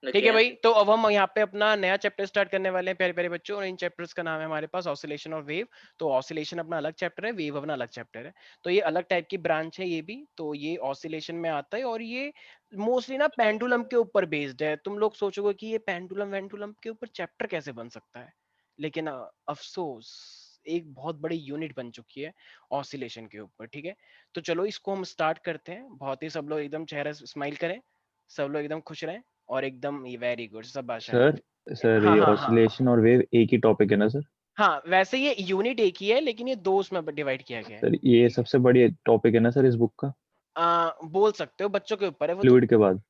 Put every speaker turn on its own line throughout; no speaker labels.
ठीक है
ओके।
भाई, तो अब हम यहाँ पे अपना नया चैप्टर स्टार्ट करने वाले हैं प्यारे प्यारे बच्चों, और इन चैप्टर्स का नाम है हमारे पास ऑसिलेशन और वेव। तो ऑसिलेशन अपना अलग चैप्टर है, वेव अपना अलग चैप्टर है। तो ये अलग टाइप की ब्रांच है ये भी। तो ये ऑसिलेशन में आता है, और ये मोस्टली ना पेंडुलम के ऊपर बेस्ड है। तुम लोग सोचोगे कि ये पेंडुलम वेंडुलम के ऊपर चैप्टर कैसे बन सकता है, लेकिन अफसोस, एक बहुत बड़ी यूनिट बन चुकी है ऑसिलेशन के ऊपर। ठीक है, तो चलो इसको हम स्टार्ट करते हैं। बहुत ही सब लोग एकदम चेहरा स्माइल करें, सब लोग एकदम खुश रहें, और एकदम ये वेरी गुड, सब आशाएं।
सर सर
हाँ
ये
हाँ हाँ
ऑसिलेशन और वेव एक ही टॉपिक है ना सर?
हाँ, वैसे ये यूनिट एक ही है, लेकिन ये दो उसमें डिवाइड किया गया है।
सर ये
ठीक है,
सबसे बड़ी टॉपिक है ना सर इस बुक का,
बोल सकते हो, बच्चों के ऊपर है वो तो।
फ्लूइड के बाद?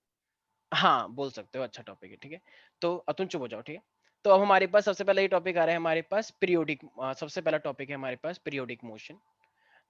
हाँ बोल सकते हो, अच्छा टॉपिक है। ठीक है, तो तुम चुप हो जाओ। ठीक है, तो अब हमारे पास सबसे पहला ये टॉपिक आ रहा है हमारे पास पीरियोडिक। सबसे पहला टॉपिक है हमारे पास पीरियोडिक मोशन।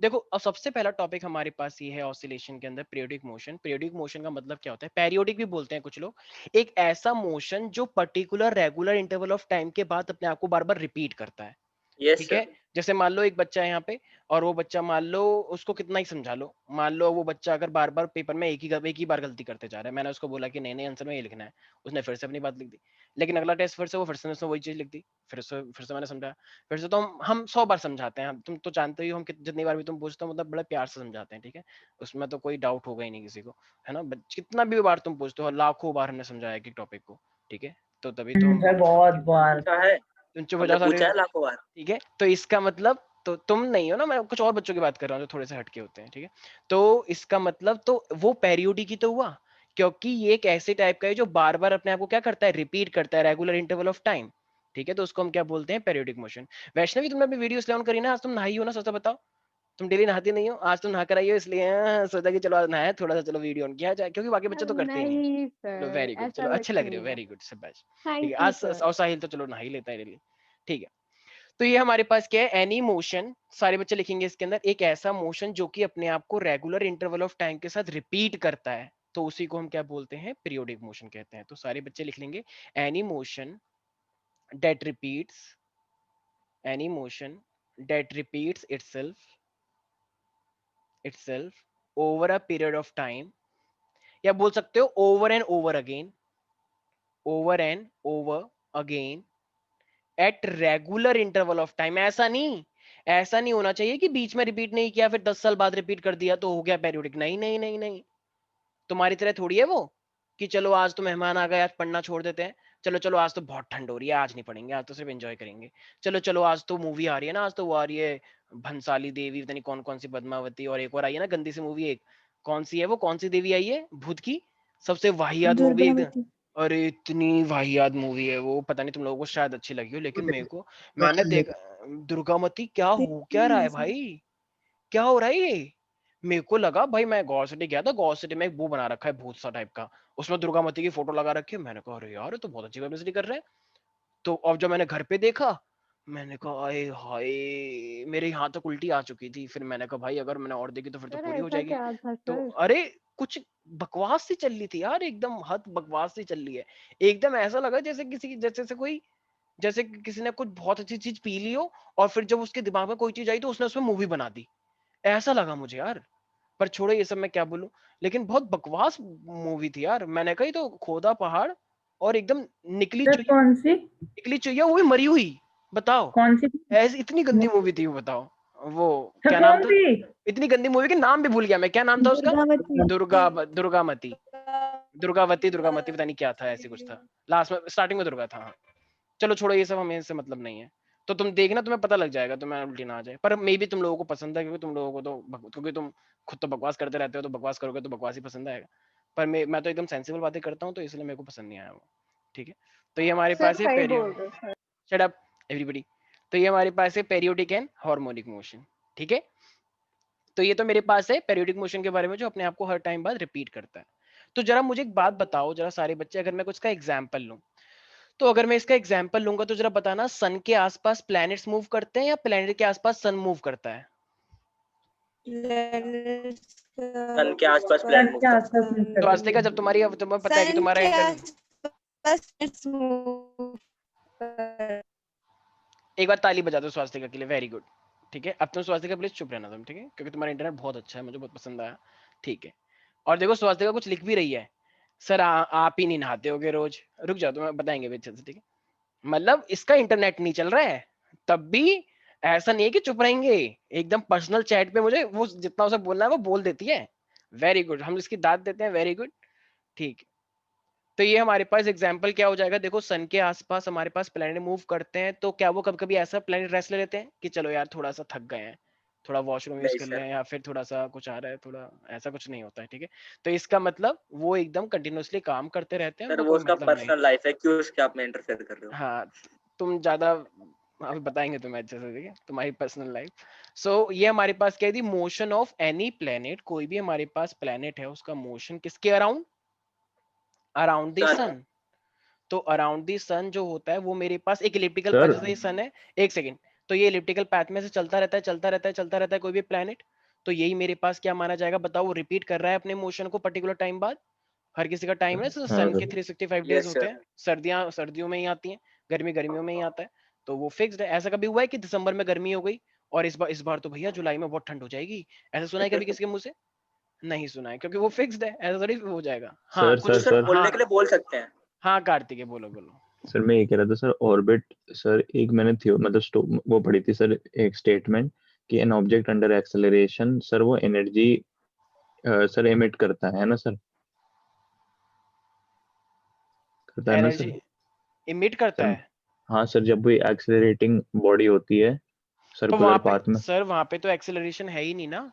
देखो, अब सबसे पहला टॉपिक हमारे पास ये है ऑसिलेशन के अंदर पीरियोडिक मोशन। पीरियोडिक मोशन का मतलब क्या होता है, पेरियोडिक भी बोलते हैं कुछ लोग। एक ऐसा मोशन जो particular regular interval of time के बाद अपने आप को बार बार रिपीट करता है।
यस
ठीक है,
सर।
जैसे मान लो एक बच्चा है यहाँ पे, और वो बच्चा मान लो, उसको कितना ही समझा लो, मान लो वो बच्चा अगर बार बार पेपर में एक ही बार गलती करते जा रहा है, मैंने उसको बोला कि नहीं आंसर में ये लिखना है, उसने फिर से अपनी बात लिख दी। लेकिन अगला टेस्ट फिर से वो फिर से उसने वही चीज लिख दी, फिर से मैंने समझा, फिर से। तो हम 100 बार समझाते हैं, तुम तो जानते ही हो, हम जितनी बार भी तुम पूछते हो मतलब बड़े प्यार से समझाते हैं। ठीक है, उसमें तो कोई डाउट होगा ही नहीं किसी को, है ना। कितना भी बार तुम पूछते हो, लाखों बार हमने समझाया एक टॉपिक को। ठीक है, तो तभी तो हम
सर बहुत बार।
पूछा है,
तुम चुप हो
हमने
जाओ सारे।
पूछा है लाखों बार।
ठीक है, तो इसका मतलब, तो तुम नहीं हो ना, मैं कुछ और बच्चों की बात कर रहा हूँ जो थोड़े से हटके होते हैं। ठीक है, तो इसका मतलब तो वो पेरियोडिक ही तो हुआ, क्योंकि ये एक ऐसे टाइप का है जो बार बार अपने आप को क्या करता है, रिपीट करता है, रेगुलर इंटरवल ऑफ टाइम। ठीक है, तो उसको हम क्या बोलते हैं, पेरियोडिक मोशन। वैष्णवी, तुमने अभी वीडियो इसलिए ऑन करी ना, आज तुम नहाई हो ना, सच बताओ। तुम डेली नहाती नहीं हो, आज तुम नहा कर आई हो, इसलिए सोचा कि चलो आज नहाया, थोड़ा सा चलो वीडियो ऑन किया जाए, क्योंकि बाकी बच्चे तो करते ही नहीं।
नहीं
चलो
सर,
वेरी गुड,
ऐसा
चलो अच्छे
कुछ
लग रहे
नहीं
हो,
है।
वेरी गुड, शाबाश। ठीक है,
थैंक यू
आज
सर।
और साहिल तो चलो नहा ही लेता है डेली। ठीक है, तो ये हमारे पास क्या है, एनी मोशन, सारे बच्चे लिखेंगे इसके अंदर, एक ऐसा मोशन जो कि अपने आप को रेगुलर इंटरवल ऑफ टाइम के साथ रिपीट करता है, तो उसी को हम क्या बोलते हैं, पीरियोडिक मोशन कहते हैं। तो सारे बच्चे लिख लेंगे, any motion that repeats, any motion that repeats itself over a period of time, या बोल सकते हो over and over again, over and over again at regular interval of time. ऐसा नहीं होना चाहिए कि बीच में रिपीट नहीं किया फिर 10 साल बाद रिपीट कर दिया तो हो गया पेरियोडिक। नहीं नहीं नहीं नहीं, तुम्हारी तरह थोड़ी है वो, कि चलो आज तो मेहमान आ गए, आज पढ़ना छोड़ देते हैं, चलो चलो आज तो बहुत ठंड हो रही है, आज नहीं पढ़ेंगे, आज तो सिर्फ एंजॉय करेंगे, चलो चलो आज तो मूवी आ रही है ना, आज तो वो आ रही है भंसाली देवी, पता नहीं कौन कौन सी, पद्मावती, और एक और आई है ना गंदी सी मूवी एक, कौन सी है वो, कौन सी देवी आई है भूत की, सबसे वाहियात मूवी एकदम।
दुर्गावती।
अरे इतनी वाहियात मूवी है वो, पता नहीं तुम लोगों को शायद अच्छी लगी हो, लेकिन मेरे को, मैंने
हाँ,
देखा। दुर्गामती क्या हो क्या
देखिए
रहा है
नहीं सर।
भाई, क्या हो रहा है ये। मेरे को लगा भाई, मैं गौर सिटी गया था, गौर सिटी में एक वो बना रखा है भूत सा टाइप का, उसमें दुर्गा माता की फोटो लगा रखी है, मैंने कहा अरे यार ये तो बहुत अच्छी पब्लिसिटी कर रहे हैं। तो अब जब मैंने घर पे देखा, मैंने कहा आए हाय, मेरे यहाँ तक उल्टी आ चुकी थी। फिर मैंने कहा भाई अगर मैंने और देखी तो फिर तो
सर
पूरी हो
ऐसा
जाएगी।
क्या था
तो
सर?
अरे कुछ बकवास सी चल रही थी यार, एकदम हद बकवास सी चल रही है। एकदम ऐसा लगा जैसे किसी जैसे से कोई, जैसे कि किसी ने कुछ बहुत अच्छी चीज पी ली हो, और फिर जब उसके दिमाग में कोई चीज आई तो उसने उसमें मूवी बना दी, ऐसा लगा मुझे यार। पर छोड़ो ये सब, मैं क्या बोलूं, लेकिन बहुत बकवास मूवी थी यार। मैंने कही तो खोदा पहाड़, और एकदम निकली
सर
चुईया,
कौन सी?
निकली चुईया वो भी मरी हुई, बताओ।
कौन सी?
ऐसी इतनी गंदी मूवी थी वो, बताओ। वो
सर
क्या नाम
कौन
था,
सी?
इतनी गंदी मूवी के नाम भी भूल गया मैं, क्या नाम था उसका,
दुर्गावती।
दुर्गामती, दुर्गावती पता नहीं क्या था, ऐसे कुछ था, लास्ट में स्टार्टिंग में दुर्गा था, हाँ। चलो छोड़ो ये सब, हमें इससे मतलब नहीं है। तो तुम देखना, तुम्हें पता लग जाएगा, तुम्हें उल्टी ना आ जाए। पर मे भी तुम लोगों को पसंद है, क्योंकि तुम लोगों को तो क्योंकि तुम खुद तो बकवास करते रहते हो, तो बकवास करोगे तो बकवास ही पसंद आएगा। पर मैं तो एकदम सेंसिबल बातें करता हूँ, तो इसलिए मेरे को पसंद नहीं आया वो। ठीक है, तो ये हमारे
सर
पास है
सही
पेरियो,
बोल रहे हो सर।
Shut up everybody. तो ये हमारे पास है पेरियोडिक एंड हार्मोनिक मोशन। ठीक है, तो ये तो मेरे पास है पेरियोडिक मोशन के बारे में, जो अपने आप को हर टाइम बाद रिपीट करता है। तो जरा मुझे एक बात बताओ जरा सारे बच्चे, अगर मैं कुछ का एग्जाम्पल लूं, तो अगर मैं इसका एग्जांपल लूंगा तो जरा बताना, सन के आसपास प्लैनेट्स मूव करते हैं या प्लैनेट के आसपास सन मूव करता है।
प्लैनेट्स का
सन के आसपास
सन
प्लैनेट
आसपास
के
मूव करता
आसपास मूव
सन।
तो
करते
वास्तिका, जब तुम्हारी, अब तुम्हें पता है कि
सन
तुम्हारा
के
इंटर,
आसपास planets move कर-
एक बार ताली बजा दो स्वास्तिका के लिए, वेरी गुड। ठीक है, अब तुम स्वास्तिका प्लीज चुप रहना तुम, ठीक है, क्योंकि तुम्हारा इंटरनेट बहुत अच्छा है, मुझे बहुत पसंद आया। ठीक है, और देखो स्वास्तिका कुछ लिख भी रही है, सर आप ही नहीं नहाते होगे रोज, रुक जाओ तो मैं बताएंगे भी अच्छे से, ठीक है। मतलब इसका इंटरनेट नहीं चल रहा है तब भी ऐसा नहीं है कि चुप रहेंगे, एकदम पर्सनल चैट पे मुझे वो जितना उसे बोलना है वो बोल देती है। वेरी गुड, हम इसकी दाद देते हैं, वेरी गुड, ठीक। तो ये हमारे पास एग्जाम्पल क्या हो जाएगा, देखो सन के आसपास हमारे पास प्लेनेट मूव करते हैं, तो क्या वो कभी कभी ऐसा प्लेनेट रेस्ट ले लेते हैं कि चलो यार थोड़ा सा थक गए हैं, थोड़ा वॉशरूम यूज
नहीं
कर
सर,
लें, या फिर थोड़ा सा कुछ आ रहा है थोड़ा, ऐसा कुछ नहीं होता है, ठीक है। तो इसका मतलब वो एकदम कंटिन्यूअसली काम करते रहते हैं,
सर
उनको
वो
कोई
उसका
मतलब नहीं।
पर्सनल लाइफ है, क्यों उसके आप में इंटरफेयर कर रहे हो?
हाँ, तुम ज्यादा अभी बताएंगे तुम्हें अच्छे से, ठीक है, तुम्हारी पर्सनल लाइफ। सो ये हमारे पास क्या है, दी मोशन ऑफ एनी प्लेनेट, कोई भी हमारे पास प्लेनेट है उसका मोशन किसके अराउंड, अराउंड द
सन।
सन। तो अराउंड दी सन जो होता है वो मेरे पास एक इलिप्टिकल पैथ,
सर
जैसे ये सन है, एक सेकंड, तो ये इलिप्टिकल पैथ में से चलता रहता है चलता रहता है चलता रहता है कोई भी प्लेनेट, तो यही मेरे पास क्या माना जाएगा, बताओ, वो रिपीट कर रहा है अपने मोशन को पर्टिकुलर टाइम बाद। हर किसी का टाइम है,
हाँ
सन के
सर
365 डेज
यस
होते
सर।
हैं, सर्दियां सर्दियों में ही आती हैं, गर्मी गर्मियों में ही आता है, तो वो फिक्स्ड है। ऐसा कभी हुआ है कि दिसंबर में गर्मी हो गई और इस बार तो भैया जुलाई में बहुत ठंड हो जाएगी, ऐसा सुना है कभी किसी के मुंह से? नहीं सुना है, क्योंकि वो फिक्स्ड है, ऐसा थोड़ी हो जाएगा। हाँ
सर
कुछ
सर
कुछ,
सर
सर
बोलने
हाँ
के लिए बोल सकते हैं।
हाँ कार्तिक बोलो बोलो।
सर मैं ये कह रहा था सर, ऑर्बिट सर, एक मैंने मतलब वो पढ़ी थी सर, एक स्टेटमेंट कि an object under acceleration sir वो एनर्जी सर एमिट करता है ना सर, करता है ना
एनर्जी
सर?
इमिट करता
सर
है,
हाँ सर, जब वो एक्सेलरेटिंग बॉडी होती है
पर वहां
सर्कुलर
पे
पाथ में।
सर, वहां पे तो एक्सेलरेशन है ही नहीं ना।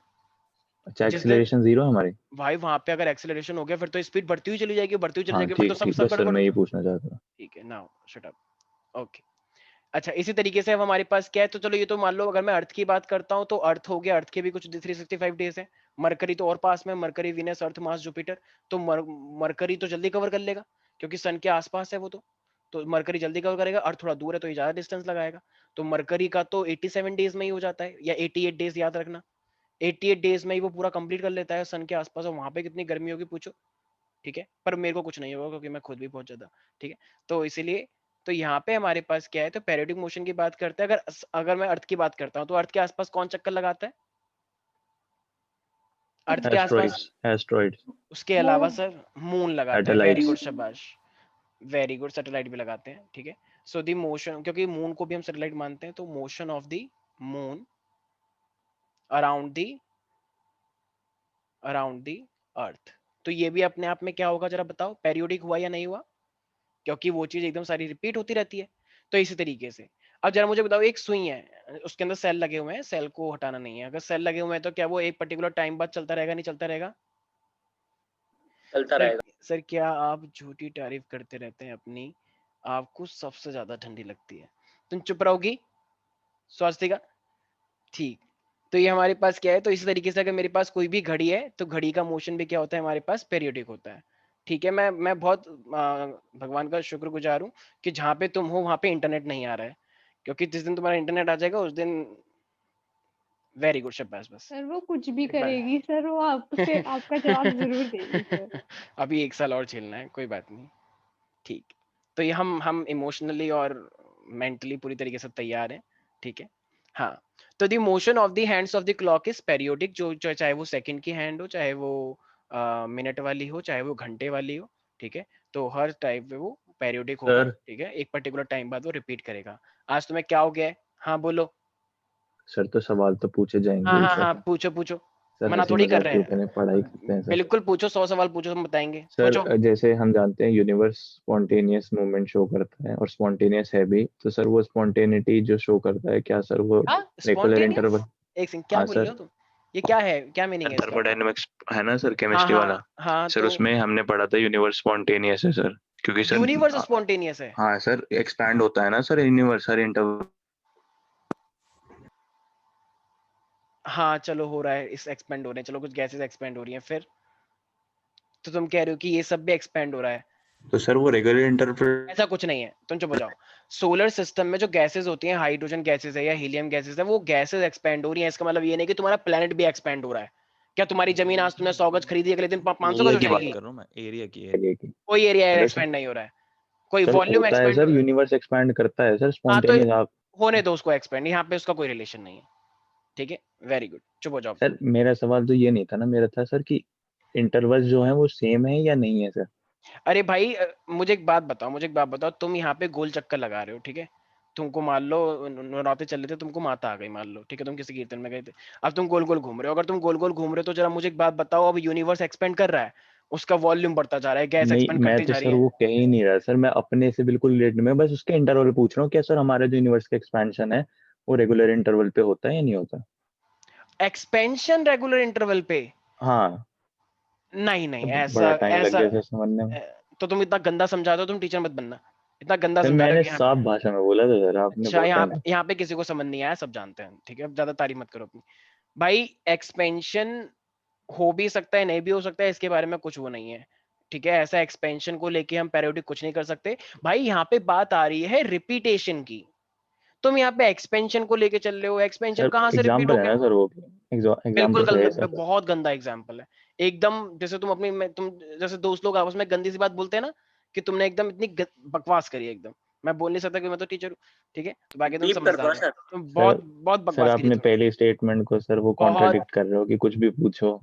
अच्छा,
जिस दिन
एक्सेलरेशन जीरो हमारे।
भाई वहां पे अगर एक्सेलरेशन हो गया फिर तो स्पीड बढ़ती हुई चली जाएगी, बढ़ती हुई चली
हाँ
जाएगी, फिर तो
ठीक
सब
ठीक,
सब
बस सर
गड़बड़।
मैं ये पूछना चाहता था।
ठीक है, नाउ शट अप, ओके। अच्छा, इसी तरीके से अब हमारे पास क्या है, तो चलो ये तो मान लो अगर मैं अर्थ की बात करता हूँ तो अर्थ हो गया, अर्थ के भी कुछ 365 डेज है। मरकरी तो और पास में, मरकरी, विनस, अर्थ, मार्स, जुपिटर, तो मरकरी तो जल्दी कवर कर लेगा क्योंकि सन के आसपास है वो, तो मरकरी जल्दी कवर करेगा, अर्थ थोड़ा दूर है तो ये ज्यादा डिस्टेंस लगाएगा। तो मरकरी का तो 87 डेज में ही हो जाता है, या 88 डेज, याद रखना 88 डेज में ही वो पूरा कंप्लीट कर लेता है सन के आसपास, और वहां पे कितनी गर्मी होगी पूछो, ठीक है, पर मेरे को कुछ नहीं होगा क्योंकि मैं खुद भी पहुंच जाता, ठीक है। तो इसीलिए तो यहाँ पे हमारे पास क्या है, तो पेरियोडिक मोशन की बात करते हैं, अगर अगर मैं अर्थ की बात करता हूँ तो अर्थ के आसपास कौन चक्कर लगाता है, अर्थ के आसपास,
एस्ट्रॉइड्स एस्ट्रॉइड्स
उसके अलावा सर मून लगाता है, वेरी गुड
सैटेलाइट्स।
शाबाश, वेरी गुड, सैटेलाइट भी लगाते हैं, ठीक है। सो दी मोशन, क्योंकि मून को भी हम सैटेलाइट मानते हैं, तो motion of the moon around the earth, तो ये भी अपने आप में क्या होगा जरा बताओ, पेरियोडिक हुआ या नहीं हुआ, क्योंकि वो चीज एकदम सारी रिपीट होती रहती है। तो इसी तरीके से अब जरा मुझे बताओ, एक सुई है उसके अंदर सेल लगे हुए हैं, सेल को हटाना नहीं है, अगर सेल लगे हुए हैं तो क्या वो एक पर्टिकुलर टाइम बाद चलता रहेगा, नहीं चलता रहेगा?
चलता
सर,
रहेगा।
सर क्या आप झूठी तारीफ करते रहते हैं अपनी, आपको सबसे ज्यादा ठंडी लगती है, तुम चुप रहोगी स्वास्तिका, ठीक। तो ये हमारे पास क्या है, तो इसी तरीके से अगर मेरे पास कोई भी घड़ी है तो घड़ी का मोशन भी क्या होता है हमारे पास, पेरियोडिक होता है, ठीक है। मैं बहुत भगवान का शुक्रगुजार हूँ कि जहाँ पे तुम हो वहाँ पे इंटरनेट नहीं आ रहा है, क्योंकि जिस दिन तुम्हारा इंटरनेट आ जाएगा उस दिन, वेरी गुड शाबाश, बस
सर वो कुछ भी
एक बार
करेगी सर, वो आपसे आपका जवाब जरूर देगी सर।
अभी एक साल और झेलना है, कोई बात नहीं, ठीक। तो ये हम इमोशनली और मेंटली पूरी तरीके से तैयार हैं, ठीक है। हाँ, तो the motion of the hands of the clock is periodic, जो चाहे वो सेकंड की हैंड हो, चाहे वो मिनट वाली हो, चाहे वो घंटे वाली हो, ठीक है। तो हर टाइप पे वो पेरियोडिक होगा,
सर
ठीक है, एक पर्टिकुलर टाइम बाद वो रिपीट करेगा। आज तुम्हें क्या हो गया है, हाँ बोलो।
सर तो सवाल तो पूछे
हाँ
जाएंगे ही
हाँ
सर।
हाँ, पूछो पूछो,
सर
मना
हंसी
थोड़ी कर
मजाक
रहे
क्यों करें, पढ़ाई करते हैं
हैं,
सर।
बिल्कुल पूछो, 100 सवाल पूछो, हम बताएंगे,
सर
पूछो।
जैसे हम जानते हैं यूनिवर्स स्पॉन्टेनियस मूवमेंट शो करता है और स्पॉन्टेनियस है भी, तो सर वो स्पॉन्टेनिटी जो शो करता है, क्या सर वो
हाँ
रेगुलर
स्पॉन्टेनियस,
इंटरवल?
एक सेकंड, क्या
हाँ
बोल रहे
सर,
हो तुम, ये क्या है, क्या मीनिंग है इसका?
थर्मोडायनेमिक्स है ना सर,
हाँ
केमिस्ट्री वाला।
हाँ हाँ,
सर
तो
उसमें हमने पढ़ा था यूनिवर्स स्पॉन्टेनियस है सर, क्योंकि सर
यूनिवर्स स्पॉन्टेनियस है?
हाँ सर, एक्सपैंड होता है ना सर यूनिवर्स हर इंटरवल।
हाँ चलो हो रहा है, इस एक्सपेंड हो रहे हैं, चलो कुछ गैसेस एक्सपेंड हो रही हैं, फिर तो तुम कह रहे हो कि ये सब भी एक्सपेंड हो रहा है?
तो सर वो रेगुलर इंटरवल।
ऐसा कुछ नहीं है, तुम चुप हो जाओ। सोलर सिस्टम में जो गैसेस होती हैं, हाइड्रोजन गैसेस है या हीलियम गैसेस है, वो गैसेस एक्सपेंड हो रही हैं, इसका मतलब ये नहीं कि तुम्हारा प्लेनेट भी एक्सपेंड हो रहा है। क्या तुम्हारी जमीन आज तुमने 100 गज खरीदी, अगले दिन 500 गज
एरिया
हो
की बात
जाएगी?
कर रहा हूँ मैं, एरिया की
कोई एरिया
हेलो सर।
एक्सपेंड नहीं हो रहा है, कोई
सर
वॉल्यूम
होता है
एक्सपेंड हो
सर,
रहा है।
यूनिवर्स एक्सपैंड करता है सर
हाँ तो
स्पॉन्टेनियस आप।
होने दो उसको एक्सपेंड, यहाँ पे उसका कोई रिलेशन नहीं है, ठीक है, वेरी गुड, चुप हो जाओ।
सर मेरा सवाल तो ये नहीं था ना, मेरा था सर कि इंटरवल जो है वो सेम है या नहीं है सर?
अरे भाई मुझे एक बात बताओ, तुम यहाँ पे गोल चक्कर लगा रहे हो, ठीक है? तुमको मान लो नवरात्रे चल रहे थे, तुमको माता आ गई मान लो, ठीक है? तुम किसी कीर्तन में गए थे, अब तुम गोल गोल घूम रहे हो। अगर तुम गोल गोल घूम रहे हो तो जरा मुझे एक बात बताओ, अब यूनिवर्स एक्सपेंड कर रहा है, उसका वॉल्यूम बढ़ता जा रहा है, गैस
नहीं
एक्सपेंड
मैं
करती
तो
जा रही
सर
है।
वो कह ही नहीं रहा सर, मैं अपने से बिल्कुल रिलेटेड, मैं बस उसके इंटरवल पूछ रहा हूँ, क्या सर हमारा जो यूनिवर्स का एक्सपेंशन है वो रेगुलर इंटरवल पे होता है या नहीं होता?
एक्सपेंशन रेगुलर इंटरवल पे?
हाँ।
नहीं नहीं,
अब
ऐसा
बड़ा टाइम लग
ऐसा
गया सर समझने में।
अ, तो तुम इतना गंदा समझाते हो, तुम टीचर मत बनना। इतना गंदा
सर
समझा रहे
मैंने
हो कि
साफ भाषा में बोला था सर, आपने
अच्छा,
बहुत
यहाँ
टाइम लगा।
यहाँ पे किसी को समझ नहीं आया, सब जानते हैं, ठीक है? अब ज्यादा तारीफ मत करो अपनी। भाई एक्सपेंशन हो भी सकता है, नहीं भी हो सकता है, इसके बारे में कुछ वो नहीं है, ठीक है? ऐसा एक्सपेंशन को लेके हम पैरोडी कुछ नहीं कर सकते। भाई यहाँ पे बात आ रही है रिपीटेशन की, तुम यहाँ पे एक्सपेंशन को लेके चल रहे हो, एक्सपेंशन
सर
कहाँ से रिपीट हो
एग्जाम्पल है
गया?
ना सर वो,
बिल्कुल
एग्जाम्पल सही है
गलत,
सर।
बहुत गंदा एग्जाम्पल है एकदम। जैसे तुम अपनी तुम जैसे दोस्त लोग आपस में गंदी सी बात बोलते हैं ना, कि तुमने एकदम इतनी बकवास करी है एकदम। मैं बोल नहीं सकता कि मैं तो टीचर हूँ, ठीक है? तो बाकी तुम
बीप कर दो
समझदार हो,
सर।
तुम
सर
बहुत बहुत
सर
बकवास करी
आपने
तुमने,
पहले स्टेटमेंट को सर वो
बहुत।
कॉन्ट्रडिक्ट कर रहे हो कि कुछ भी पूछो।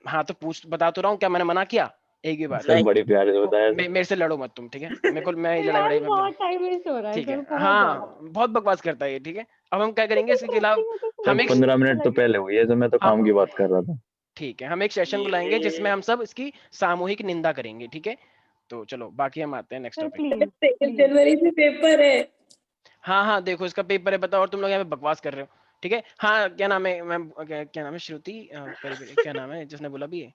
हाँ तो पूछ, बता तो रहा हूँ, क्या मैंने मना किया एक भी बार?
सर
नहीं।
बड़े प्यारे से बताया सर।
मेरे से लड़ो मत तुम, ठीक है? मेरे को, मैं लड़ाई
यार
वड़ाई में
बहुत टाइम वेस्ट हो रहा है
ठीक है?
सर, बहुत ज्यादा।
हाँ बहुत बकवास करता है ये, ठीक है? अब हम क्या करेंगे इसके खिलाफ?
इंटरेस्टिंग होता
सर
हम एक
15 मिनट तो
लगे।
पहले हुई है सर, मैं तो काम की
हम
बात कर रहा था।
ठीक है, हम एक सेशन बुलाएंगे जिसमें
ये
हम सब इसकी सामूहिक निंदा करेंगे, ठीक है? तो चलो बाकी हम आते हैं next
sir
topic.
Please
2
please.
जनवरी से पेपर है।
हाँ हाँ, देखो इसका पेपर है, बताओ, और तुम लोग यहाँ पे बकवास कर रहे हो, ठीक है? हाँ क्या नाम है मैम, क्या नाम है? श्रुति क्या नाम है जिसने बोला भी है?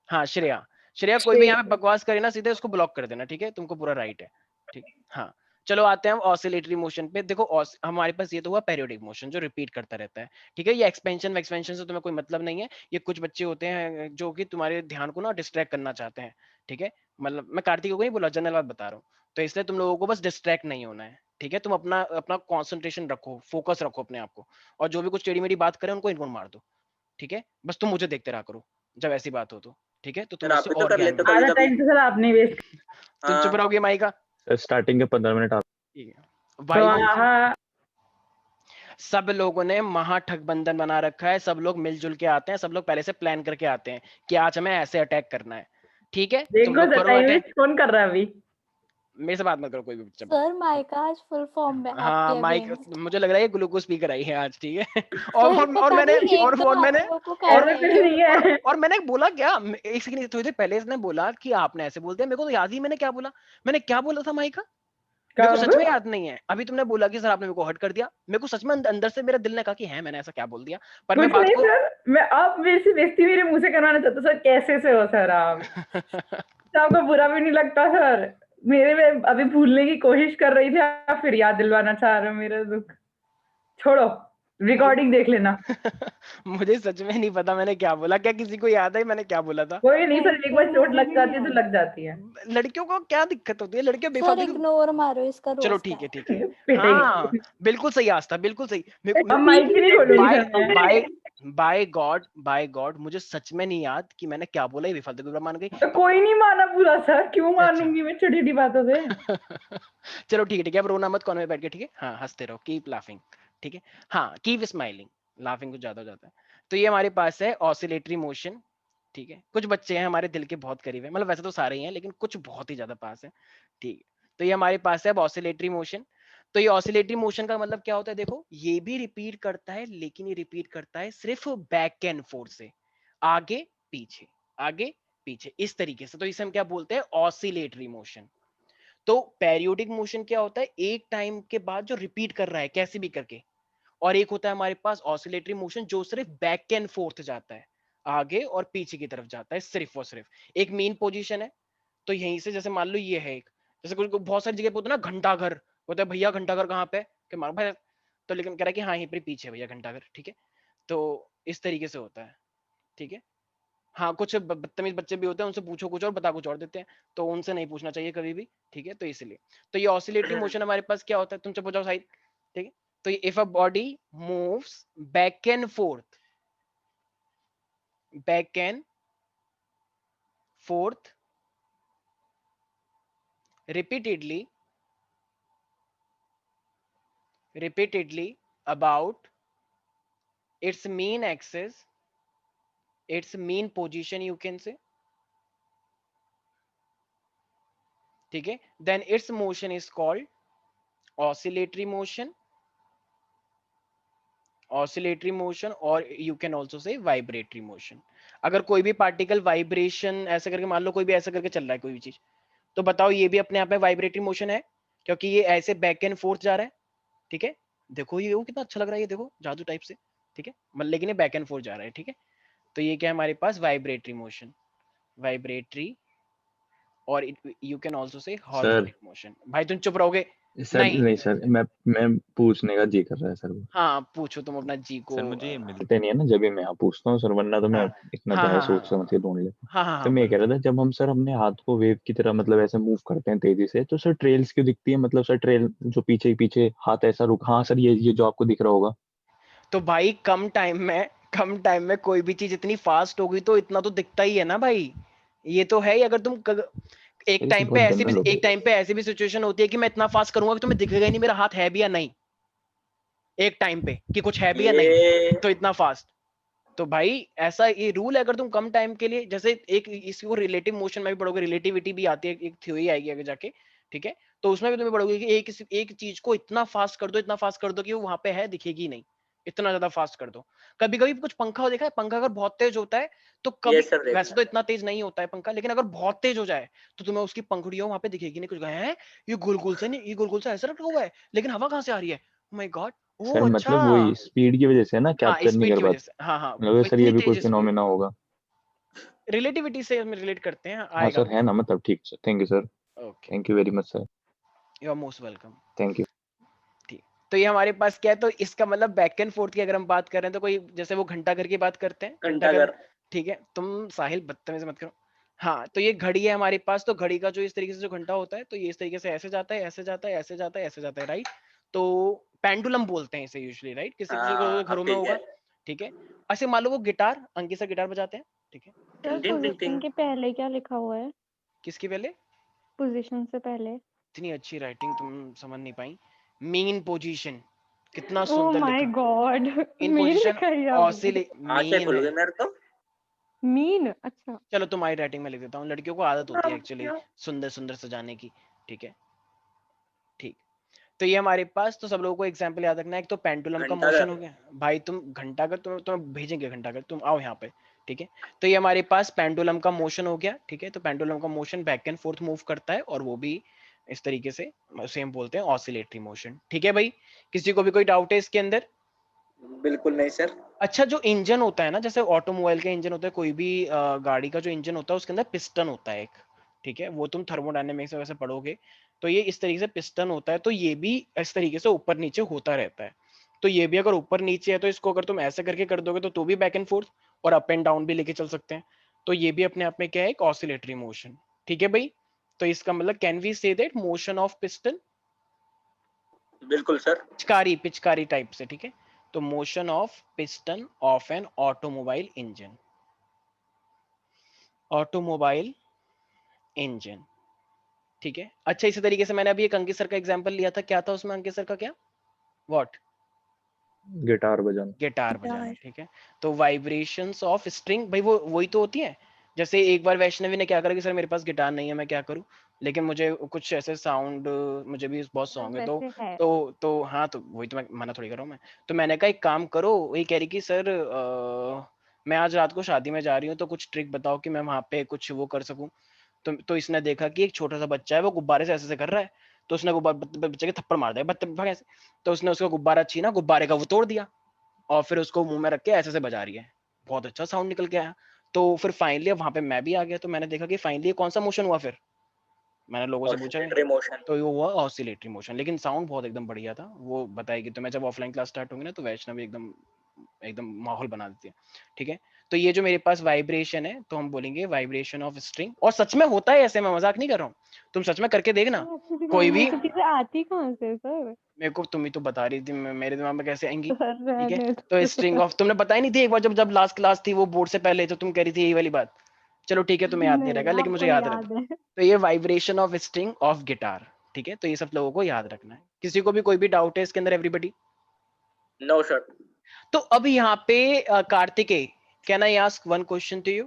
हाँ श्रेया। श्रेया, कोई भी यहाँ पे बकवास करे ना, सीधे उसको ब्लॉक कर देना, ठीक है? तुमको पूरा राइट है, ठीक? हाँ चलो आते हैं हम ऑसिलेटरी मोशन पे। देखो हमारे पास ये तो हुआ पेरियोडिक मोशन जो रिपीट करता रहता है, ठीक है? ये एक्सपेंशन एक्सपेंशन से तुम्हें कोई मतलब नहीं है। ये कुछ बच्चे होते हैं जो कि तुम्हारे ध्यान को ना डिस्ट्रैक्ट करना चाहते हैं, ठीक है? मतलब मैं कार्तिक को नहीं बोला, जनरल बात बता रहा हूँ। तो इसलिए तुम लोगों को बस डिस्ट्रैक्ट नहीं होना है, ठीक है? तुम अपना अपना कंसंट्रेशन रखो, फोकस रखो अपने आप को, और जो भी कुछ टेढ़ी मेढ़ी बात करे उनको इग्नोर मार दो, ठीक है? बस तुम मुझे देखते रहा करो जब ऐसी बात हो तो, ठीक है? तो तुम
सर आप
मुझसे
भी तो
और
कर
ज्ञान
लेते
लो।
हो कभी
आधा
कभी।
टाइम तो सर आपने वेस्ट।
तुम चुप
हाँ।
रहोगे माइका?
सर स्टार्टिंग के 15 मिनट आप।
ठीक है।
तो
भाई
हाँ
सब लोगों ने महाठगबंधन बना रखा है, सब लोग मिलजुल के आते हैं, सब लोग पहले से प्लान करके आते हैं कि आज हमें ऐसे अटैक करना है, ठीक है? तुम
देखो
लोग
सर
करो
टाइम
अटैक।
वेस्ट कौन कर रहा है अभी।
मेरे से बात मत करो कोई भी बच्चा।
सर माइका आज फुल फॉर्म में
हाँ
आपके
माइक,
अगेंस्ट।
मुझे लग रहा है ये ग्लूकोज स्पीकर आई है आज, ठीक है?
सर
और
पता
मैंने
नहीं
और
एकदम
मैंने
आप लोगों को
और
ऐसा
कैसे
कुछ नहीं है।
और मैंने बोला क्या, एक सेकंड थोड़ी देर पहले इसने बोला कि आपने ऐसे बोल दिया, मेरे को तो याद ही, मैंने क्या बोला था माइका? मेरे को
कब।
सच में याद नहीं है। अभी तुमने बोला कि सर आपने मेरे को हर्ट कर दिया, मेरे को सच में अंदर से मेरे दिल ने कहा कि है मैंने ऐसा क्या बोल दिया, पर मैं
कुछ
बात
नहीं
को
सर, मैं आप मेरे से बेइज्जती मेरे मुंह से करवाना चाहते हो सर, कैसे से हो सर आप। तो आपको बुरा भी नहीं लगता सर? मेरे में अभी भूलने की कोशिश कर रही थी, आप फिर याद दिलवाना चाह रहे हो मेरा दुख। छोड़ो, रिकॉर्डिंग देख लेना।
मुझे सच में नहीं पता मैंने क्या बोला, क्या किसी को याद है मैंने क्या बोला था?
कोई नहीं सर,
नहीं
एक बार
सर
चोट
मुझे
लग
भी
जाती
नहीं
है तो
याद।
लग जाती है।
लड़कियों को क्या दिक्कत होती है, लड़कियां
सर
बेफालतू की।
इग्नोर मारो, इसका
चलो
रोज
ठीक है, ठीक है। हाँ
पिटेंगे।
बिल्कुल सही आस्था, बिल्कुल सही।
अब माइक ही नहीं खोलूंगी
बाय
सर मैं।
बाय बाय गॉड मुझे सच में नहीं याद कि मैंने क्या बोला, ये बेफालतू की बात मान गई।
तो कोई नहीं माना पूरा सर, क्यों
अच्छा
मानूंगी मैं छोटी छोटी बातों से।
चलो ठीक है, अब रोना मत कॉर्नर में बैठ के, ठीक है? हाँ हंसते रहो, कीप लाफिंग, ठीक है? हाँ कीप स्माइलिंग, लाफिंग कुछ ज्यादा हो जाता है। तो ये हमारे पास है ऑसिलेटरी मोशन, ठीक है? कुछ बच्चे हैं हमारे दिल के बहुत करीब है, मतलब वैसे तो सारे ही हैं लेकिन कुछ बहुत ही ज्यादा पास है, ठीक है? तो ये हमारे पास है अब ऑसिलेटरी मोशन। तो ये ऑसिलेटरी मोशन का मतलब क्या होता है? देखो ये भी रिपीट करता है, लेकिन ये रिपीट करता है सिर्फ बैक एंड फोर्थ से, आगे पीछे, आगे पीछे, इस तरीके से। तो इसे हम क्या बोलते हैं? Oscillatory motion. तो पेरियोडिक मोशन क्या होता है? एक टाइम के बाद जो रिपीट कर रहा है कैसे भी करके। और एक होता है हमारे पास ऑसिलेटरी मोशन जो सिर्फ बैक एंड फोर्थ जाता है, आगे और पीछे की तरफ जाता है, सिर्फ और सिर्फ। एक मेन पोजीशन है, तो यहीं से जैसे मान लो ये है एक, जैसे कुछ बहुत सारी जगह पे होता है ना घंटा घर, होता है भैया घंटा घर कहाँ पे, कि मारो भाई, तो लेकिन कह रहा है कि हाँ यहीं पर पीछे भैया घंटा घर, ठीक है? तो इस तरीके से होता है, ठीक है? हाँ कुछ बदतमीज बच्चे भी होते हैं, उनसे पूछो कुछ और बता कुछ और देते हैं, तो उनसे नहीं पूछना चाहिए कभी भी, ठीक है? तो इसलिए तो ये ऑसिलेटरी मोशन हमारे पास क्या होता है, तुम चुप हो जाओ साइड, ठीक है? तो if a body moves back and fourth, back and fourth repeatedly about its mean axis, its mean position you can say, ठीक है, then its motion is called oscillatory motion, oscillatory motion, और you can also say vibratory motion. अगर कोई भी particle vibration ऐसे करके, मान लो कोई भी ऐसा करके चल रहा है कोई भी चीज, तो बताओ ये भी अपने आप में वाइब्रेटरी मोशन है, क्योंकि ये ऐसे बैक एंड फोर्थ जा रहा है। ठीक है, देखो ये वो कितना अच्छा लग रहा है, ये देखो जादू टाइप से। ठीक है, मतलब लेकिन ये बैक एंड फोर्थ जा रहा है। ठीक है, तो ये क्या है हमारे पास, वाइब्रेटरी मोशन, वाइब्रेटरी, और यू कैन ऑल्सो से हार्मोनिक मोशन। भाई तुम चुप रहोगे?
सर
नहीं,
नहीं सर, मैं पूछने का जी कर रहा है सर वो।
हाँ पूछो तुम अपना जी को।
सर मुझे ये मिल
पता नहीं है ना, जब भी मैं यहाँ पूछता हूँ सर, वरना तो मैं
हाँ
इतना
हाँ
ज्यादा
हाँ
सोच समझ के ढूंढ लेता हूँ।
हाँ हाँ
तो
हाँ
मैं ये कह
बोलो।
रहा था, जब हम सर अपने हाथ को वेव की तरह मतलब ऐसे मूव करते हैं तेजी से, तो सर ट्रेल्स क्यों दिखती है? मतलब सर ट्रेल जो पीछे पीछे हाथ ऐसा रुक, हाँ सर ये जो आपको दिख रहा होगा।
तो भाई कम टाइम में कोई भी चीज इतनी फास्ट होगी तो इतना तो दिखता ही है ना भाई। ये तो है ही। अगर तुम एक
सर ये तो
टाइम पे
बहुत
ऐसी भी
जनरल हो
एक
गया।
टाइम पे ऐसी भी सिचुएशन होती है कि मैं इतना फास्ट करूंगा कि तुम्हें दिखेगा ही नहीं मेरा हाथ है भी या नहीं, एक टाइम पे कि कुछ है भी या नहीं,
ये
तो इतना फास्ट। तो भाई ऐसा ये रूल है, अगर तुम कम टाइम के लिए, जैसे एक इसको रिलेटिव मोशन में भी पढ़ोगे, रिलेटिविटी भी आती है, एक थ्योरी आएगी आगे जाके। ठीक है, तो उसमें भी तुम्हें पढ़ोगे कि एक चीज को इतना फास्ट कर दो, इतना फास्ट कर दो कि वो वहां पे है दिखेगी नहीं, इतना ज्यादा फास्ट कर दो। कभी कभी कुछ पंखा देखा है, पंखा अगर बहुत तेज होता है तो
ये
कभी,
सर देखा
वैसे तो
है।
इतना तेज नहीं होता है पंखा, लेकिन अगर बहुत तेज हो जाए तो तुम्हें उसकी पंखुड़ियों वहां पे दिखेगी नहीं, कुछ है ये गोल गोल से नहीं, ये गोल गोल से ऐसा रखा हुआ है, लेकिन हवा कहां से आ रही है, माय गॉड।
सर
ओ अच्छा,
मतलब वही स्पीड की वजह से है ना,
हाँ
कैप्चर नहीं
स्पीड
कर
की वजह
पाते।
से, हाँ हाँ
मतलब
वो
सर ये
इतनी
भी कोई
तेज स्पीड,
फिनोमेना होगा।
रिलेटिविटी से हम रिलेट करते हैं,
हाँ
आएगा।
सर है ना, मतलब ठीक sir, thank you sir,
okay,
thank you very much sir,
you are most welcome.
Thank you.
ठीक, तो ये हमारे पास क्या है, तो इसका मतलब बैक एंड फोर्थ की अगर हम बात कर रहे हैं तो कोई जैसे वो घंटा घर की बात करते हैं, घंटा घर।
घंटाघर।
ठीक है, तुम साहिल बदतमीज मत करो। हाँ, तो ये घड़ी है हमारे पास, तो घड़ी का जो इस तरीके से जो घंटा होता है, तो ये इस तरीके से ऐसे जाता है, ऐसे जाता है, ऐसे जाता है, ऐसे जाता है, राइट। तो पेंडुलम बोलते हैं इसे यूजुअली, राइट, किसी किसी
हाँ
घरों
अब
में
ठीक है।
होगा। ठीक है, ऐसे मान लो वो गिटार, अंकित सर गिटार बजाते हैं। ठीक है,
सर
टिंग टिंग टिंग
पोजीशन
टिंग।
के पहले क्या लिखा हुआ है?
किसकी पहले?
पोजीशन से पहले।
इतनी अच्छी राइटिंग तुम समझ नहीं पाई। मीन पोजीशन, कितना
ओह
सुंदर
माय
लिखा।
गॉड,
इन
मीन
पोजीशन
लिखा है आपने?
ऑसिले,
आंखें
मीन
खुल
है।
गई मेरे तो।
मीन, अच्छा।
चलो तुम्हारी राइटिंग में लिख देता हूँ, लड़कियों को आदत होती है एक्चुअली सुंदर सुंदर सजाने की। ठीक है, ठीक। तो ये हमारे पास, तो सब लोगों को एग्जांपल याद रखना है। एक तो पेंडुलम का मोशन
घंटाघर।
हो गया, भाई तुम घंटा का तुम भेजेंगे घंटा का, तुम आओ यहाँ पे। ठीक है, तो ये हमारे पास पेंडुलम का मोशन हो गया। ठीक है, तो पेंडुलम का motion back and fourth move करता है, और वो भी इस तरीके से सेम बोलते हैं ऑसिलेटरी मोशन। ठीक है भाई, किसी को भी कोई डाउट है इसके अंदर?
बिल्कुल नहीं सर।
अच्छा, जो इंजन होता है ना, जैसे ऑटोमोबाइल का इंजन होता है, कोई भी गाड़ी का जो इंजन होता है उसके अंदर पिस्टन होता है एक। ठीक है, वो तुम थर्मोडायनेमिक्स में वैसे पढ़ोगे, तो ये इस तरीके से पिस्टन होता है, तो ये भी इस तरीके से ऊपर नीचे होता रहता है। तो ये भी अगर ऊपर नीचे है, तो इसको अगर तुम ऐसे करके कर दोगे तो भी बैक एंड फोर्थ, और अप एंड डाउन भी लेके चल सकते हैं। तो ये भी अपने आप में क्या है, एक ऑसिलेटरी मोशन। ठीक है भाई, तो इसका मतलब can we say that motion of piston,
बिल्कुल सर।
पिचकारी पिचकारी टाइप से। ठीक है, तो motion of piston of an automobile engine, automobile engine. ठीक है, अच्छा इसी तरीके से मैंने अभी एक अंकित सर का एग्जांपल लिया था, क्या था उसमें अंकित सर का, क्या, व्हाट,
गिटार बजाना।
गिटार बजाना। ठीक है, तो वाइब्रेशंस ऑफ स्ट्रिंग, भाई वो वही तो होती है। जैसे एक बार वैष्णवी ने क्या करा कि सर मेरे पास गिटार नहीं है, मैं क्या करूं, लेकिन मुझे कुछ ऐसे साउंड, मुझे भी बहुत
सर
सॉन्ग है,
वैसे है।
तो हाँ, तो वही तो मैं मना थोड़ी कर रहा हूँ मैं। तो मैंने कहा एक काम करो, वही कह रही कि सर मैं आज रात को शादी में जा रही हूँ, तो कुछ ट्रिक बताओ कि मैं वहां पे कुछ वो कर सकूं। तो इसने देखा कि एक छोटा सा बच्चा है, वो गुब्बारे से ऐसे ऐसे कर रहा है, तो उसने बच्चे के थप्पड़ मार दिया, भाग ऐसे। तो उसने उसका गुब्बारा छीना, गुब्बारे का वो तोड़ दिया, और फिर उसको मुंह में रख के ऐसे से बजा रही है, बहुत अच्छा साउंड निकल के आया। तो फिर फाइनली वहां पे मैं भी आ गया, तो मैंने देखा कि फाइनली कौन सा मोशन हुआ, फिर मैंने लोगों से पूछा,
ऑसिलेटरी मोशन।
तो ये हुआ ऑसिलेटरी मोशन, लेकिन साउंड बहुत एकदम बढ़िया था। वो बताएगी तो मैं, जब ऑफलाइन क्लास स्टार्ट होंगी ना, तो वैष्णवी एकदम एकदम माहौल बना देती है। ठीक है, तो ये जो मेरे पास वाइब्रेशन है, तो हम बोलेंगे वाइब्रेशन ऑफ स्ट्रिंग, और सच में होता है ऐसे, मैं मजाक नहीं कर रहा हूँ, तुम सच में करके देखना। कोई भी,
ये सब चीजें आती कहाँ से सर?
मेरे को तुम ही तो बता रही थी, मेरे दिमाग में कैसे आएंगी।
सर
ठीक है,
रहने
तो
दो।
स्ट्रिंग ऑफ तुमने बताई नहीं थी एक बार, जब जब लास्ट क्लास थी वो बोर्ड से पहले, तो तुम कह रही थी यही वाली बात। चलो ठीक है, तुम्हें याद नहीं
नहीं,
रहेगा, लेकिन मुझे
आपको
याद
याद
रहता।
है।
तो ये vibration of string of guitar. ठीक है, तो ये सब लोगों को याद रखना है। किसी को भी कोई भी डाउट है इसके अंदर, एवरीबडी?
No sir.
तो अब यहाँ पे Kartikeya, can I ask one question to you?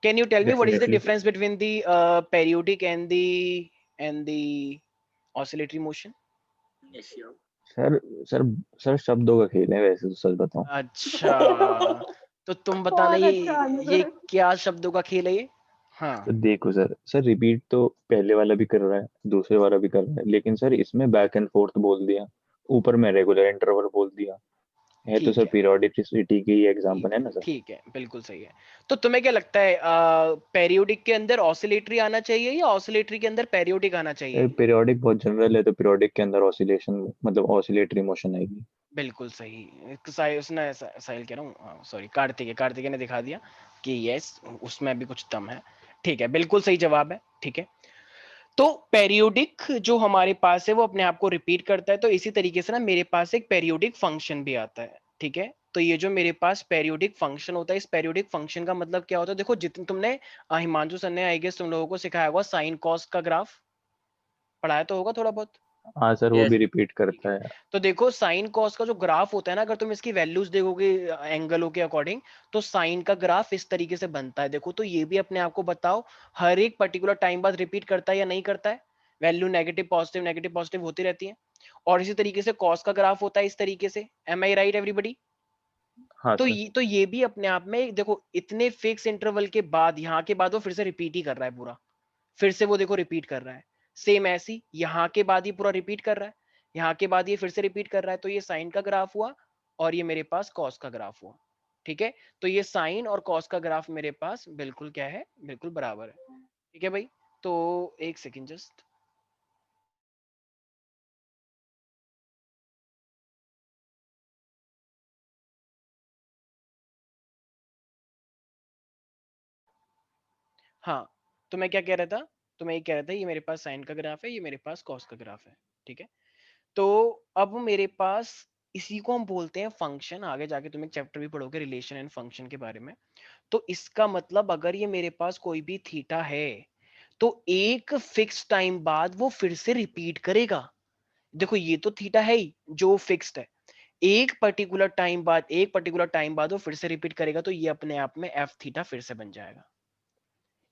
Can you tell me what is the
definitely.
Difference between the periodic and the oscillatory motion?
Yes, sure.
Sir sir sir शब्दों का खेल है वैसे तो सच बताऊं।
अच्छा, तो तुम बताना
बहुत अच्छा
ये
आंसर।
क्या शब्दों का खेल है ये? हाँ
तो देखो सर सर रिपीट तो पहले वाला भी कर रहा है, दूसरे वाला भी कर रहा है, लेकिन सर इसमें बैक एंड फोर्थ बोल दिया, ऊपर में रेगुलर इंटरवल बोल दिया है, तो
ठीक
सर
है,
पीरियोडिसिटी की
ठीक
एग्जांपल है ना सर।
ठीक है, बिल्कुल सही है। तो तुम्हें क्या लगता है, पेरियोडिक के अंदर ऑसिलेटरी आना चाहिए या ऑसिलेटरी के अंदर पेरियोडिक आना चाहिए?
पीरियोडिक बहुत जनरल है, तो पीरियोडिक के अंदर ऑसिलेशन मतलब ऑसिलेटरी मोशन आएगी।
बिल्कुल सही। उसने साहिल कह रहा हूँ, सॉरी, कार्तिकेय ने दिखा दिया कि यस, उसमें भी कुछ दम है। ठीक है, बिल्कुल सही जवाब है। ठीक है, तो पेरियोडिक जो हमारे पास है वो अपने आप को रिपीट करता है, तो इसी तरीके से ना मेरे पास एक पेरियोडिक फंक्शन भी आता है। ठीक है, तो ये जो मेरे पास पेरियोडिक फंक्शन होता है, इस पेरियोडिक फंक्शन का मतलब क्या होता है? देखो, जितने तुमने हिमांशु सर ने आई गेस तुम लोगों को सिखाया होगा साइन कॉस का ग्राफ, पढ़ाया तो होगा थोड़ा बहुत।
हाँ सर वो
Yes.
भी रिपीट
ठीक
करता
है,
है।
तो देखो साइन कॉस का जो ग्राफ होता है ना, अगर तुम इसकी वैल्यूज देखोगे एंगलों के अकॉर्डिंग, तो साइन का ग्राफ इस तरीके से बनता है। देखो, तो ये भी अपने आप को बताओ, हर एक पर्टिकुलर टाइम बाद रिपीट करता है या नहीं करता है? वैल्यू नेगेटिव पॉजिटिव होती रहती है। और इसी तरीके से कॉस का ग्राफ होता है इस तरीके से। एम आई राइट एवरीबडी?
हाँ सर।
तो ये भी अपने आप में देखो, इतने फिक्स इंटरवल के बाद, यहाँ के बाद वो फिर से रिपीट ही कर रहा है पूरा, फिर से वो देखो रिपीट कर रहा है। सेम ऐसी यहाँ के बाद ये पूरा रिपीट कर रहा है, यहाँ के बाद ये फिर से रिपीट कर रहा है। तो ये साइन का ग्राफ हुआ और ये मेरे पास कॉस का ग्राफ हुआ। ठीक है, तो ये साइन और कॉस का ग्राफ मेरे पास बिल्कुल क्या है, बिल्कुल बराबर है। ठीक है भाई, तो एक सेकेंड जस्ट। हाँ, तो मैं क्या कह रहा था, तो मैं ये कह रहा था, ये मेरे पास साइन का ग्राफ है, ये मेरे पास कॉस का ग्राफ है। ठीक है, तो अब मेरे पास इसी को हम बोलते हैं फंक्शन। आगे जाके तुम एक चैप्टर भी पढ़ोगे रिलेशन एंड फंक्शन के बारे में। तो इसका मतलब अगर ये मेरे पास कोई भी थीटा है, तो एक फिक्स टाइम बाद वो फिर से रिपीट करेगा। देखो, ये तो थीटा है ही जो फिक्स्ड है, एक पर्टिकुलर टाइम बाद वो फिर से रिपीट करेगा, तो ये अपने आप में एफ थीटा फिर से बन जाएगा।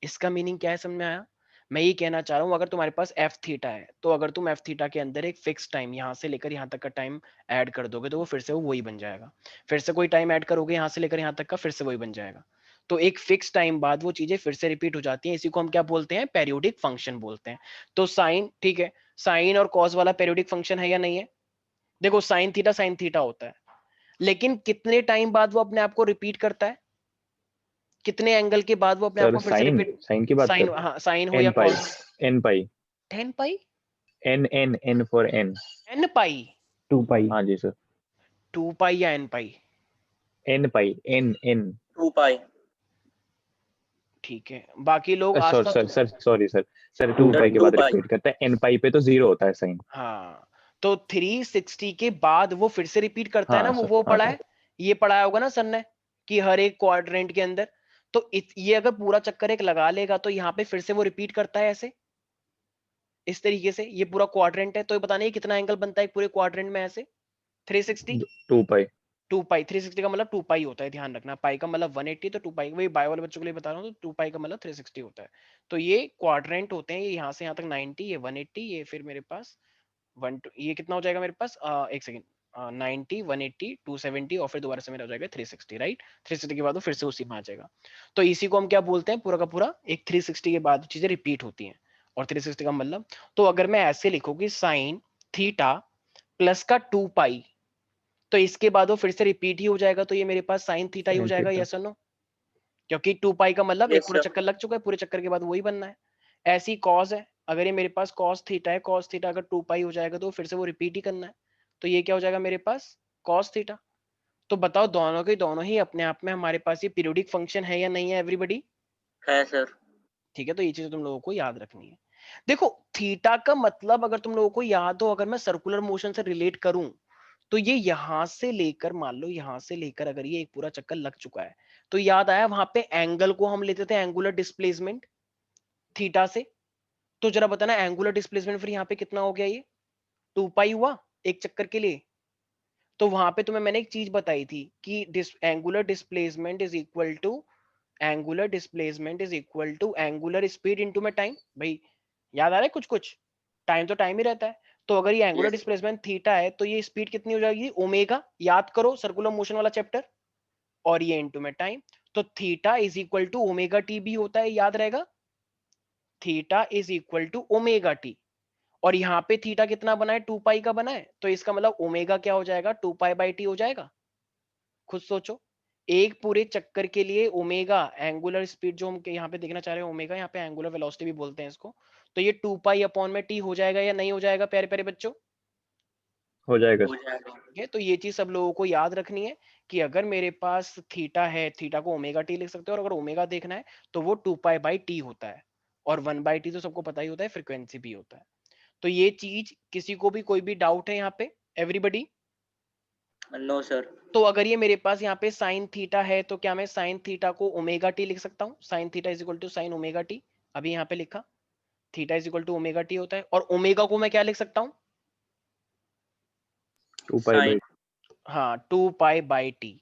इसका मीनिंग क्या है, समझ में आया? मैं ये कहना चाह रहा हूं, अगर तुम्हारे पास एफ थीटा है, तो अगर तुम एफ थीटा के अंदर एक फिक्स टाइम यहां से लेकर यहां तक का टाइम ऐड कर दोगे, तो वो फिर से वो वही बन जाएगा। फिर से कोई टाइम ऐड करोगे यहां से लेकर यहां तक का, फिर से वही बन जाएगा। तो एक फिक्स टाइम बाद वो चीजें फिर से रिपीट हो जाती हैं। इसी को हम क्या बोलते हैं, पेरियोडिक फंक्शन बोलते हैं। तो साइन, ठीक है, साइन और कॉस वाला पेरियोडिक फंक्शन है या नहीं है? देखो, साइन थीटा होता है, लेकिन कितने टाइम बाद वो अपने आप को रिपीट करता है? कितने एंगल के बाद वो अपने आप
सर
को फिर से
साइन
रिपीट?
साइन की बात
साइन,
कर,
हाँ, साइन हो या
एन पाई,
कॉस हो।
N pi,
10 pi,
n n n for n.
N pi,
2 pi.
हाँ जी सर,
2 पाई या n pi?
N pi, n n.
2 pi.
ठीक है, बाकी लोग
sir
Aastha
sir sir sorry sir, sir 2
2
Sir,
pi के
2
बाद
pi.
रिपीट करता है, एन पाई पे तो जीरो होता है साइन।
हाँ, तो 360 के बाद वो फिर से रिपीट करता है ना,
हाँ सर,
वो
हाँ
पढ़ा
सर।
है, ये पढ़ाया होगा ना सर ने, कि हर एक क्वाड्रेंट के अंदर। तो ये अगर पूरा चक्कर एक लगा लेगा, तो यहाँ पे फिर से वो रिपीट करता है ऐसे, इस तरीके से। ये पूरा क्वाड्रेंट है, तो ये बताने ये कितना एंगल बनता है पूरे क्वाड्रेंट में ऐसे? 360।
2 पाई।
2 पाई, 360 का मतलब 2 पाई होता है, ध्यान रखना। पाई का मतलब 180, तो 2 पाई, वही बायो वाले बच्चों के लिए बता रहा हूँ, तो 2 पाई का मतलब 360 होता है। तो ये क्वाड्रेंट होते हैं, ये यहाँ से यहाँ तक 90, ये 180, ये फिर मेरे पास ये कितना हो जाएगा मेरे पास, एक सेकंड, 90, 180, 270 और फिर दोबारा से मेरा हो जाएगा 360, राइट? 360 के बाद वो फिर से उसी में आ जाएगा। तो इसी को हम क्या बोलते हैं, पूरा का पूरा एक 360 के बाद चीजें रिपीट होती हैं। और 360 का मतलब, तो अगर मैं ऐसे लिखूंगी साइन थीटा प्लस का 2 पाई, तो इसके बाद वो फिर से रिपीट ही हो जाएगा, तो ये मेरे पास साइन थीटा ही हो
साइन
जाएगा,
थीटा।
यस और नो? क्योंकि 2 पाई का मतलब एक
Yes,
पूरा
sir.
चक्कर लग चुका है, पूरे चक्कर के बाद वही बनना है। ऐसी कॉस है, अगर ये मेरे पास कॉस थीटा है, कॉस थीटा अगर 2 पाई हो जाएगा, तो फिर से वो रिपीट ही करना है। तो ये क्या हो जाएगा मेरे पास, कॉस थीटा। तो बताओ, दोनों के दोनों ही अपने आप में हमारे पास ये पीरियोडिक फंक्शन है या नहीं है एवरीबडी?
है sir.
ठीक है, तो ये चीज तुम लोगों को याद रखनी है। देखो, थीटा का मतलब अगर तुम लोगों को याद हो, अगर मैं सर्कुलर मोशन से रिलेट करूं, तो ये यहां से लेकर, मान लो यहां से लेकर अगर ये एक पूरा चक्कर लग चुका है, तो याद आया वहां पे एंगल को हम लेते थे एंगुलर डिस्प्लेसमेंट थीटा से। तो जरा बताना, एंगुलर डिस्प्लेसमेंट फिर यहाँ पे कितना हो गया, ये 2 पाई हुआ एक चक्कर के लिए। तो वहां पे तुम्हें मैंने एक चीज बताई थी कि angular displacement is equal to angular speed into में टाइम। भाई, याद आ रहा है कुछ कुछ? टाइम तो टाइम ही रहता है। तो अगर ये एंगुलर
Yes.
डिस्प्लेसमेंट थीटा है तो ये स्पीड कितनी हो जाएगी? ओमेगा। याद करो सर्कुलर मोशन वाला चैप्टर। और ये इनटू में टाइम, तो theta is equal to omega T भी होता है, याद रहेगा। Theta is equal to omega T. और यहाँ पे थीटा कितना बना है? 2 पाई का बना है, तो इसका मतलब ओमेगा क्या हो जाएगा? 2 पाई बाई टी हो जाएगा। खुद सोचो, एक पूरे चक्कर के लिए ओमेगा एंगुलर स्पीड जो हम यहाँ पे देखना चाह रहे हैं, ओमेगा, यहाँ पे एंगुलर वेलोसिटी भी बोलते हैं इसको, तो ये 2 पाई अपॉन में टी हो जाएगा या नहीं हो जाएगा प्यारे प्यारे बच्चों?
हो जाएगा
हो
सर।
जाएगा।
ठीक है, तो ये चीज सब लोगों को याद रखनी है कि अगर मेरे पास थीटा है, थीटा को ओमेगा टी लिख सकते हो, और अगर ओमेगा देखना है तो वो 2 पाई बाई टी होता है, और 1 बाई टी तो सबको पता ही होता है, फ्रीक्वेंसी भी होता है। तो ये चीज किसी को भी कोई भी डाउट है यहाँ पे? एवरीबडी?
No sir.
तो अगर ये मेरे पास यहाँ पे साइन थीटा है तो क्या मैं साइन थीटा को ओमेगा टी लिख सकता हूँ? Sine theta is equal to sine omega T. अभी यहाँ पे लिखा theta is equal to omega T होता है, और ओमेगा को मैं क्या लिख सकता हूँ?
2 पाई बाई।
हाँ, 2 पाई बाई टी।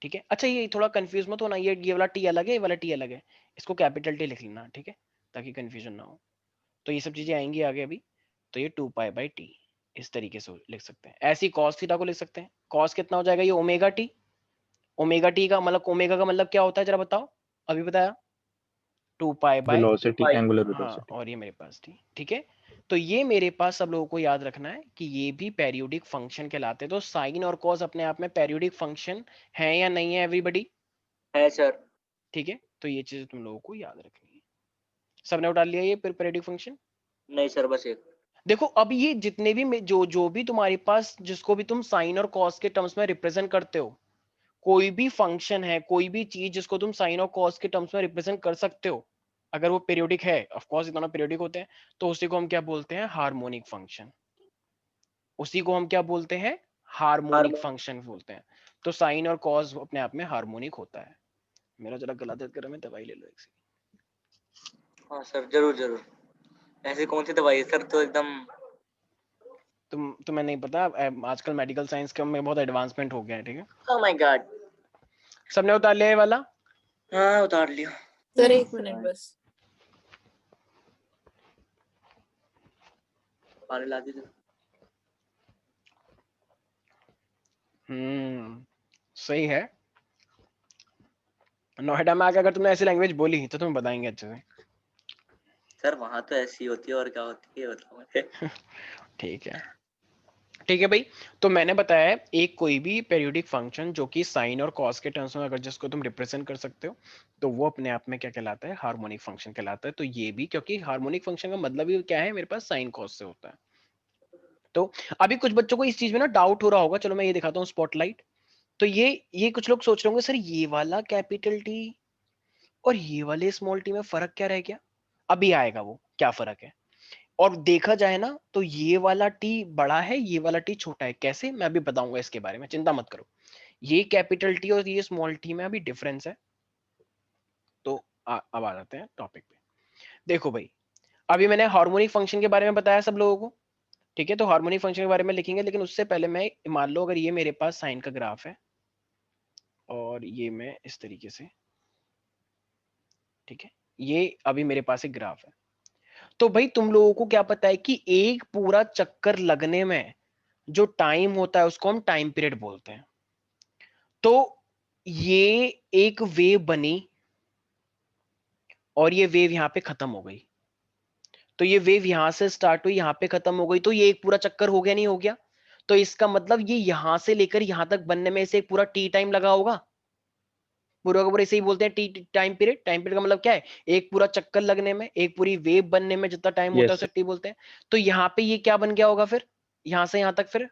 ठीक है, अच्छा ये थोड़ा कंफ्यूज मत होना, ये वाला टी अलग है, ये वाला टी अलग है, इसको कैपिटल टी लिख लेना, ठीक है, ताकि कंफ्यूजन ना हो। तो ये सब चीजें आएंगी आगे अभी। तो ये 2 पाई बाई टी इस तरीके से लिख सकते हैं। ऐसी कॉस थीटा को लिख सकते हैं। कॉस कितना हो जाएगा? ये ओमेगा टी। ओमेगा टी का मतलब, ओमेगा का मतलब क्या होता है जरा बताओ? अभी बताया, 2 पाई बाय,
वेलोसिटी, एंगुलर
हाँ,
वेलोसिटी।
और ये मेरे पास टी। ठीक है, तो ये मेरे पास सब लोगों को याद रखना है कि ये भी पेरियोडिक फंक्शन कहलाते हैं। तो साइन और कॉस अपने आप में पेरियोडिक फंक्शन है या नहीं है एवरीबडी?
है सर।
ठीक है, तो ये चीज तुम लोगों को याद रखनी है। सबने उठा लिया ये पेरियोडिक फंक्शन?
नहीं सर, बस एक।
देखो अब ये जितने भी जो जो भी तुम्हारे पास, जिसको भी तुम साइन और कॉस के टर्म्स में रिप्रेजेंट करते हो, कोई भी फंक्शन है, कोई भी चीज जिसको तुम साइन और कॉस के टर्म्स में रिप्रेजेंट कर सकते हो, अगर वो पीरियोडिक है, ऑफ कोर्स ये दोनों पीरियोडिक होते हैं, तो उसी को हम क्या बोलते हैं? Harmonic function. उसी को हम क्या बोलते हैं? Harmonic
harmonic.
फंक्शन बोलते हैं। तो साइन और कॉस अपने आप में हार्मोनिक होता है। मेरा जरा गला दर्द कर रहा है, मैं दवाई ले लो एक से।
हाँ सर, जरूर जरूर। ऐसी कौन सी दवाई है सर? तो एकदम
तुम्हें नहीं पता, आजकल मेडिकल साइंस के में बहुत एडवांसमेंट हो गया है, ठीक है।
Oh my God.
सबने उतार लिया ये वाला?
हाँ, उतार लिया
सर 1 मिनट बस।
पानी ला दीजिए।
सही है। नोएडा में आकर अगर तुमने ऐसी लैंग्वेज बोली तो तुम्हें बताएंगे अच्छे से।
सर वहां तो ऐसी होती है, और क्या होती है बताओ मुझे।
ठीक है, ठीक है भाई। तो मैंने बताया है एक कोई भी पेरियोडिक फंक्शन जो कि साइन और कॉस के टर्म्स में अगर जिसको तुम रिप्रेजेंट कर सकते हो, तो वो अपने आप में क्या कहलाता है? हार्मोनिक फंक्शन कहलाता है। तो ये भी, क्योंकि हार्मोनिक फंक्शन का मतलब ही क्या है? मेरे पास साइन कॉस से होता है। तो अभी कुछ बच्चों को इस चीज में ना डाउट हो रहा होगा, चलो मैं ये दिखाता हूँ स्पॉटलाइट। तो ये कुछ लोग सोच रहे होंगे सर ये वाला कैपिटल टी और ये वाले स्मॉल टी में फर्क क्या रह गया? अभी आएगा वो क्या फर्क है। और देखा जाए ना तो ये वाला टी बड़ा है, ये वाला टी छोटा है। कैसे? मैं अभी बताऊंगा इसके बारे में, चिंता मत करो। ये कैपिटल टी और ये स्मॉल टी में अभी डिफरेंस है। तो अब आ जाते हैं टॉपिक पे। देखो भाई, अभी मैंने हार्मोनिक फंक्शन के बारे में बताया सब लोगों को, ठीक है। तो हार्मोनिक फंक्शन के बारे में लिखेंगे, लेकिन उससे पहले मैं मान लो अगर ये मेरे पास साइन का ग्राफ है और ये मैं इस तरीके से, ठीक है, ये अभी मेरे पास एक ग्राफ है। तो भाई तुम लोगों को क्या पता है कि एक पूरा चक्कर लगने में जो टाइम होता है उसको हम टाइम पीरियड बोलते हैं। तो ये एक वेव बनी और ये वेव यहां पे खत्म हो गई, तो ये वेव यहां से स्टार्ट हुई, यहां पे खत्म हो गई, तो ये एक पूरा चक्कर हो गया, नहीं हो गया? तो इसका मतलब ये यहां से लेकर यहां तक बनने में इसे एक पूरा टी टाइम लगा होगा। पूरा का पूरा इसे ही बोलते हैं T time period. Time period का मतलब क्या है? एक पूरा चक्कर लगने में, एक पूरी वेव बनने में जितना टाइम होता है
यस
उसे टी बोलते हैं। तो यहाँ पे ये क्या बन गया होगा फिर? यहां से यहां तक, फिर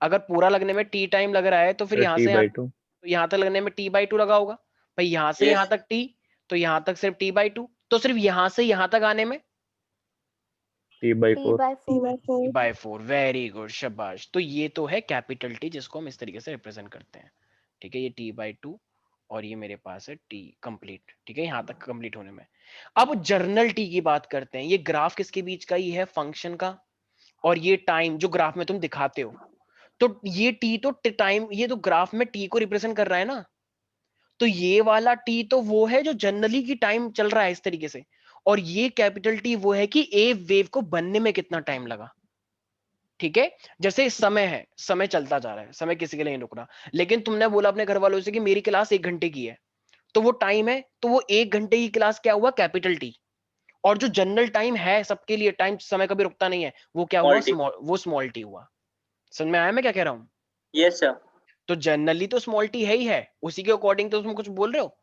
अगर पूरा लगने में टी टाइम लग रहा है तो फिर
सर,
यहां
टी
से
बाई 2।
यहां तक लगने में टी बाई टू लगा होगा। भाई यहां से यहां
Yes.
तक टी, तो यहां तक सिर्फ टी बाई टू, तो सिर्फ यहां से यहां तक आने में
T by
T
4।
by 4.
T by four. Very good, शाबाश। तो ये तो है कैपिटल टी, जिसको हम इस तरीके से रिप्रेजेंट करते हैं, ठीक है। ये टी बाई टू और ये मेरे पास है टी कंप्लीट, ठीक है, यहां तक कंप्लीट होने में। अब जर्नल टी की बात करते हैं। ये ग्राफ किसके बीच का ही है? फंक्शन का, और ये टाइम जो ग्राफ में तुम दिखाते हो। तो ये टी तो टाइम, ये तो ग्राफ में टी को रिप्रेजेंट कर रहा है ना। तो ये वाला टी तो वो है जो जनरली की टाइम चल रहा है इस तरीके से, और ये कैपिटल टी वो है कि ए वेव को बनने में कितना टाइम लगा। ठीक है, जैसे समय है, समय चलता जा रहा है, समय किसी के लिए नहीं रुक रहा, लेकिन तुमने बोला अपने घर वालों से कि मेरी क्लास 1 घंटे की है, तो वो टाइम है, तो वो 1 घंटे की क्लास क्या हुआ, कैपिटल टी। और जो जनरल टाइम है सबके लिए, टाइम समय कभी रुकता नहीं है, वो क्या हुआ, स्मॉल, वो स्मॉल टी हुआ। समझ में आया मैं क्या कह रहा हूं?
Yes sir.
तो जनरली तो स्मॉल टी है ही है, उसी के अकॉर्डिंग तो तुम कुछ बोल रहे हो,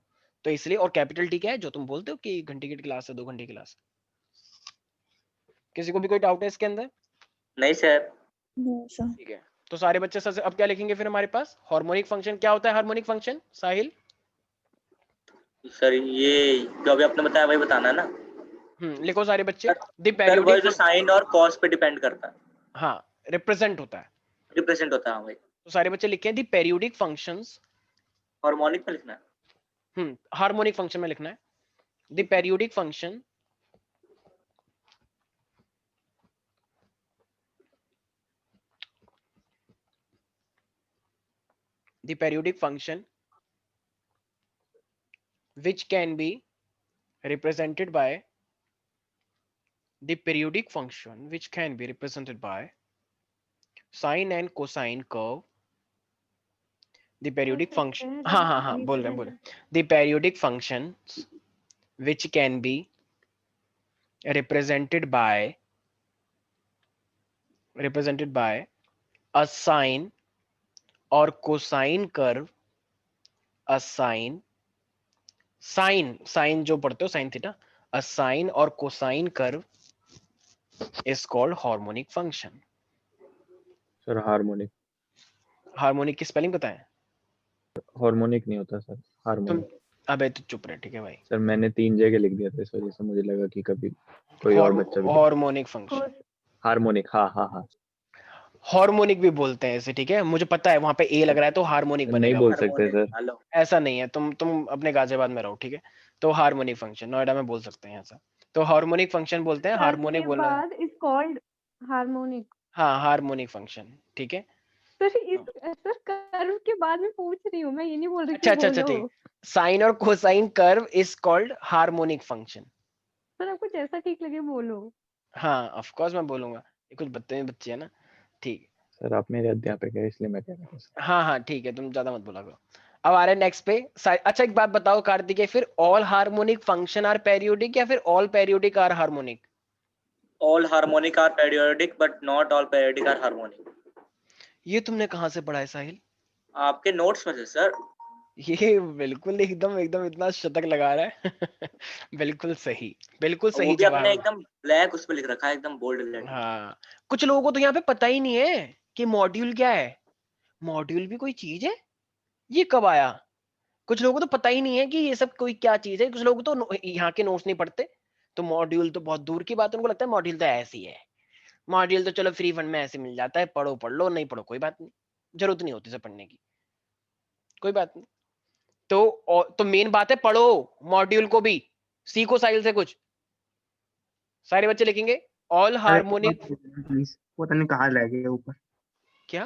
तो इसलिए। और कैपिटल टी क्या है, जो तुम बोलते हो कि 1 घंटे की क्लास है, 2 घंटे की क्लास। किसी को भी कोई डाउट है इसके अंदर?
नहीं सर।
ठीक है, तो सारे बच्चे सर अब क्या लिखेंगे फिर हमारे पास, हार्मोनिक फंक्शन क्या होता है, हार्मोनिक फंक्शन साहिल?
सर ये जो अभी आपने बताया वही बताना है ना?
लिखो सारे बच्चे। द
सर वो
पेरियोडिक
जो साइन और कॉस पे डिपेंड करता है,
हाँ, रिप्रेजेंट होता है।
रिप्रेजेंट होता है वही।
तो सारे बच्चे लिखे द पेरियोडिक फंक्शंस,
हार्मोनिक में लिखना है।
हार्मोनिक फंक्शन में लिखना है। The periodic function the periodic function which can be represented by the periodic function which can be represented by sine and cosine curve, the periodic function, हाँ बोल रहे the periodic functions which can be represented by a sine or cosine curve, a sine जो पढ़ते हो sine theta, a sine or cosine curve is called harmonic function.
Sir harmonic,
harmonic की spelling पता है?
Harmonic नहीं होता sir,
तुम
harmonic.
अबे तो चुप रहे, ठीक है भाई।
सर मैंने 3 जगह लिख दिया था, इस वजह से मुझे लगा कि कभी कोई और बच्चा भी।
हार्मोनिक फंक्शन,
हार्मोनिक, हाँ हाँ हाँ।
हार्मोनिक भी बोलते हैं इसे, ठीक है, मुझे पता है वहां पे ए लग रहा है तो हार्मोनिक
नहीं
बनेगा।
बोल सकते सर।
हेलो।
ऐसा नहीं है, तुम अपने गाजियाबाद में रहो, ठीक है। तो हार्मोनिक फंक्शन नोएडा में बोल सकते हैं ऐसा, तो हार्मोनिक फंक्शन बोलते हैं, हार्मोनिक बोलना है।
बाद इज कॉल्ड हार्मोनिक।
हाँ, हार्मोनिक फंक्शन, ठीक है।
सर इस सर कर्व के बाद में पूछ रही हूँ मैं, ये नहीं बोल रही
अच्छा
कि
अच्छा अच्छा, ठीक।
बोलो।
साइन और cosine curve is called harmonic function.
Sir आपको जैसा ठीक लगे बोलो।
हाँ ऑफ कोर्स मैं बोलूंगा, ये कुछ बच्चे है ना, ठीक।
सर आप मेरे अध्यापक है इसलिए मैं कह रहा हूँ।
हाँ ठीक है, तुम ज्यादा मत बोला करो। अब आ रहे हैं नेक्स्ट पे। अच्छा एक बात बताओ कार्तिकेय, फिर all harmonic function are periodic या फिर all periodic are harmonic?
All harmonic are periodic but not all periodic are harmonic.
ये तुमने कहाँ से पढ़ा है साहिल?
आपके नोट्स में से सर।
ये बिल्कुल एकदम एकदम इतना शतक लगा रहा है बिल्कुल सही, बिल्कुल
वो
सही
भी अपने
जवाब।
एकदम ब्लैक उस पे लिख रखा है, एकदम बोल्ड लेटर।
हाँ, कुछ लोगों को तो यहाँ पे पता ही नहीं है कि मॉड्यूल क्या है। मॉड्यूल भी कोई चीज है, ये कब आया? कुछ लोगों को तो पता ही नहीं है कि ये सब कोई क्या चीज है। कुछ लोग तो यहाँ के नोट्स नहीं पढ़ते, तो मॉड्यूल तो बहुत दूर की बात है, उनको लगता है मॉड्यूल तो ऐसी है। मॉड्यूल तो चलो फ्री फंड में ऐसे मिल जाता है, पढ़ो पढ़ लो, नहीं पढ़ो कोई बात नहीं, जरूरत नहीं होती सब पढ़ने की, कोई बात नहीं। तो मेन बात है पढ़ो मॉड्यूल को भी, सीखो साहिल से कुछ। सारे बच्चे लिखेंगे ऑल हार्मोनिक।
प्लीज, पता नहीं कहाँ रह गए ऊपर।
क्या?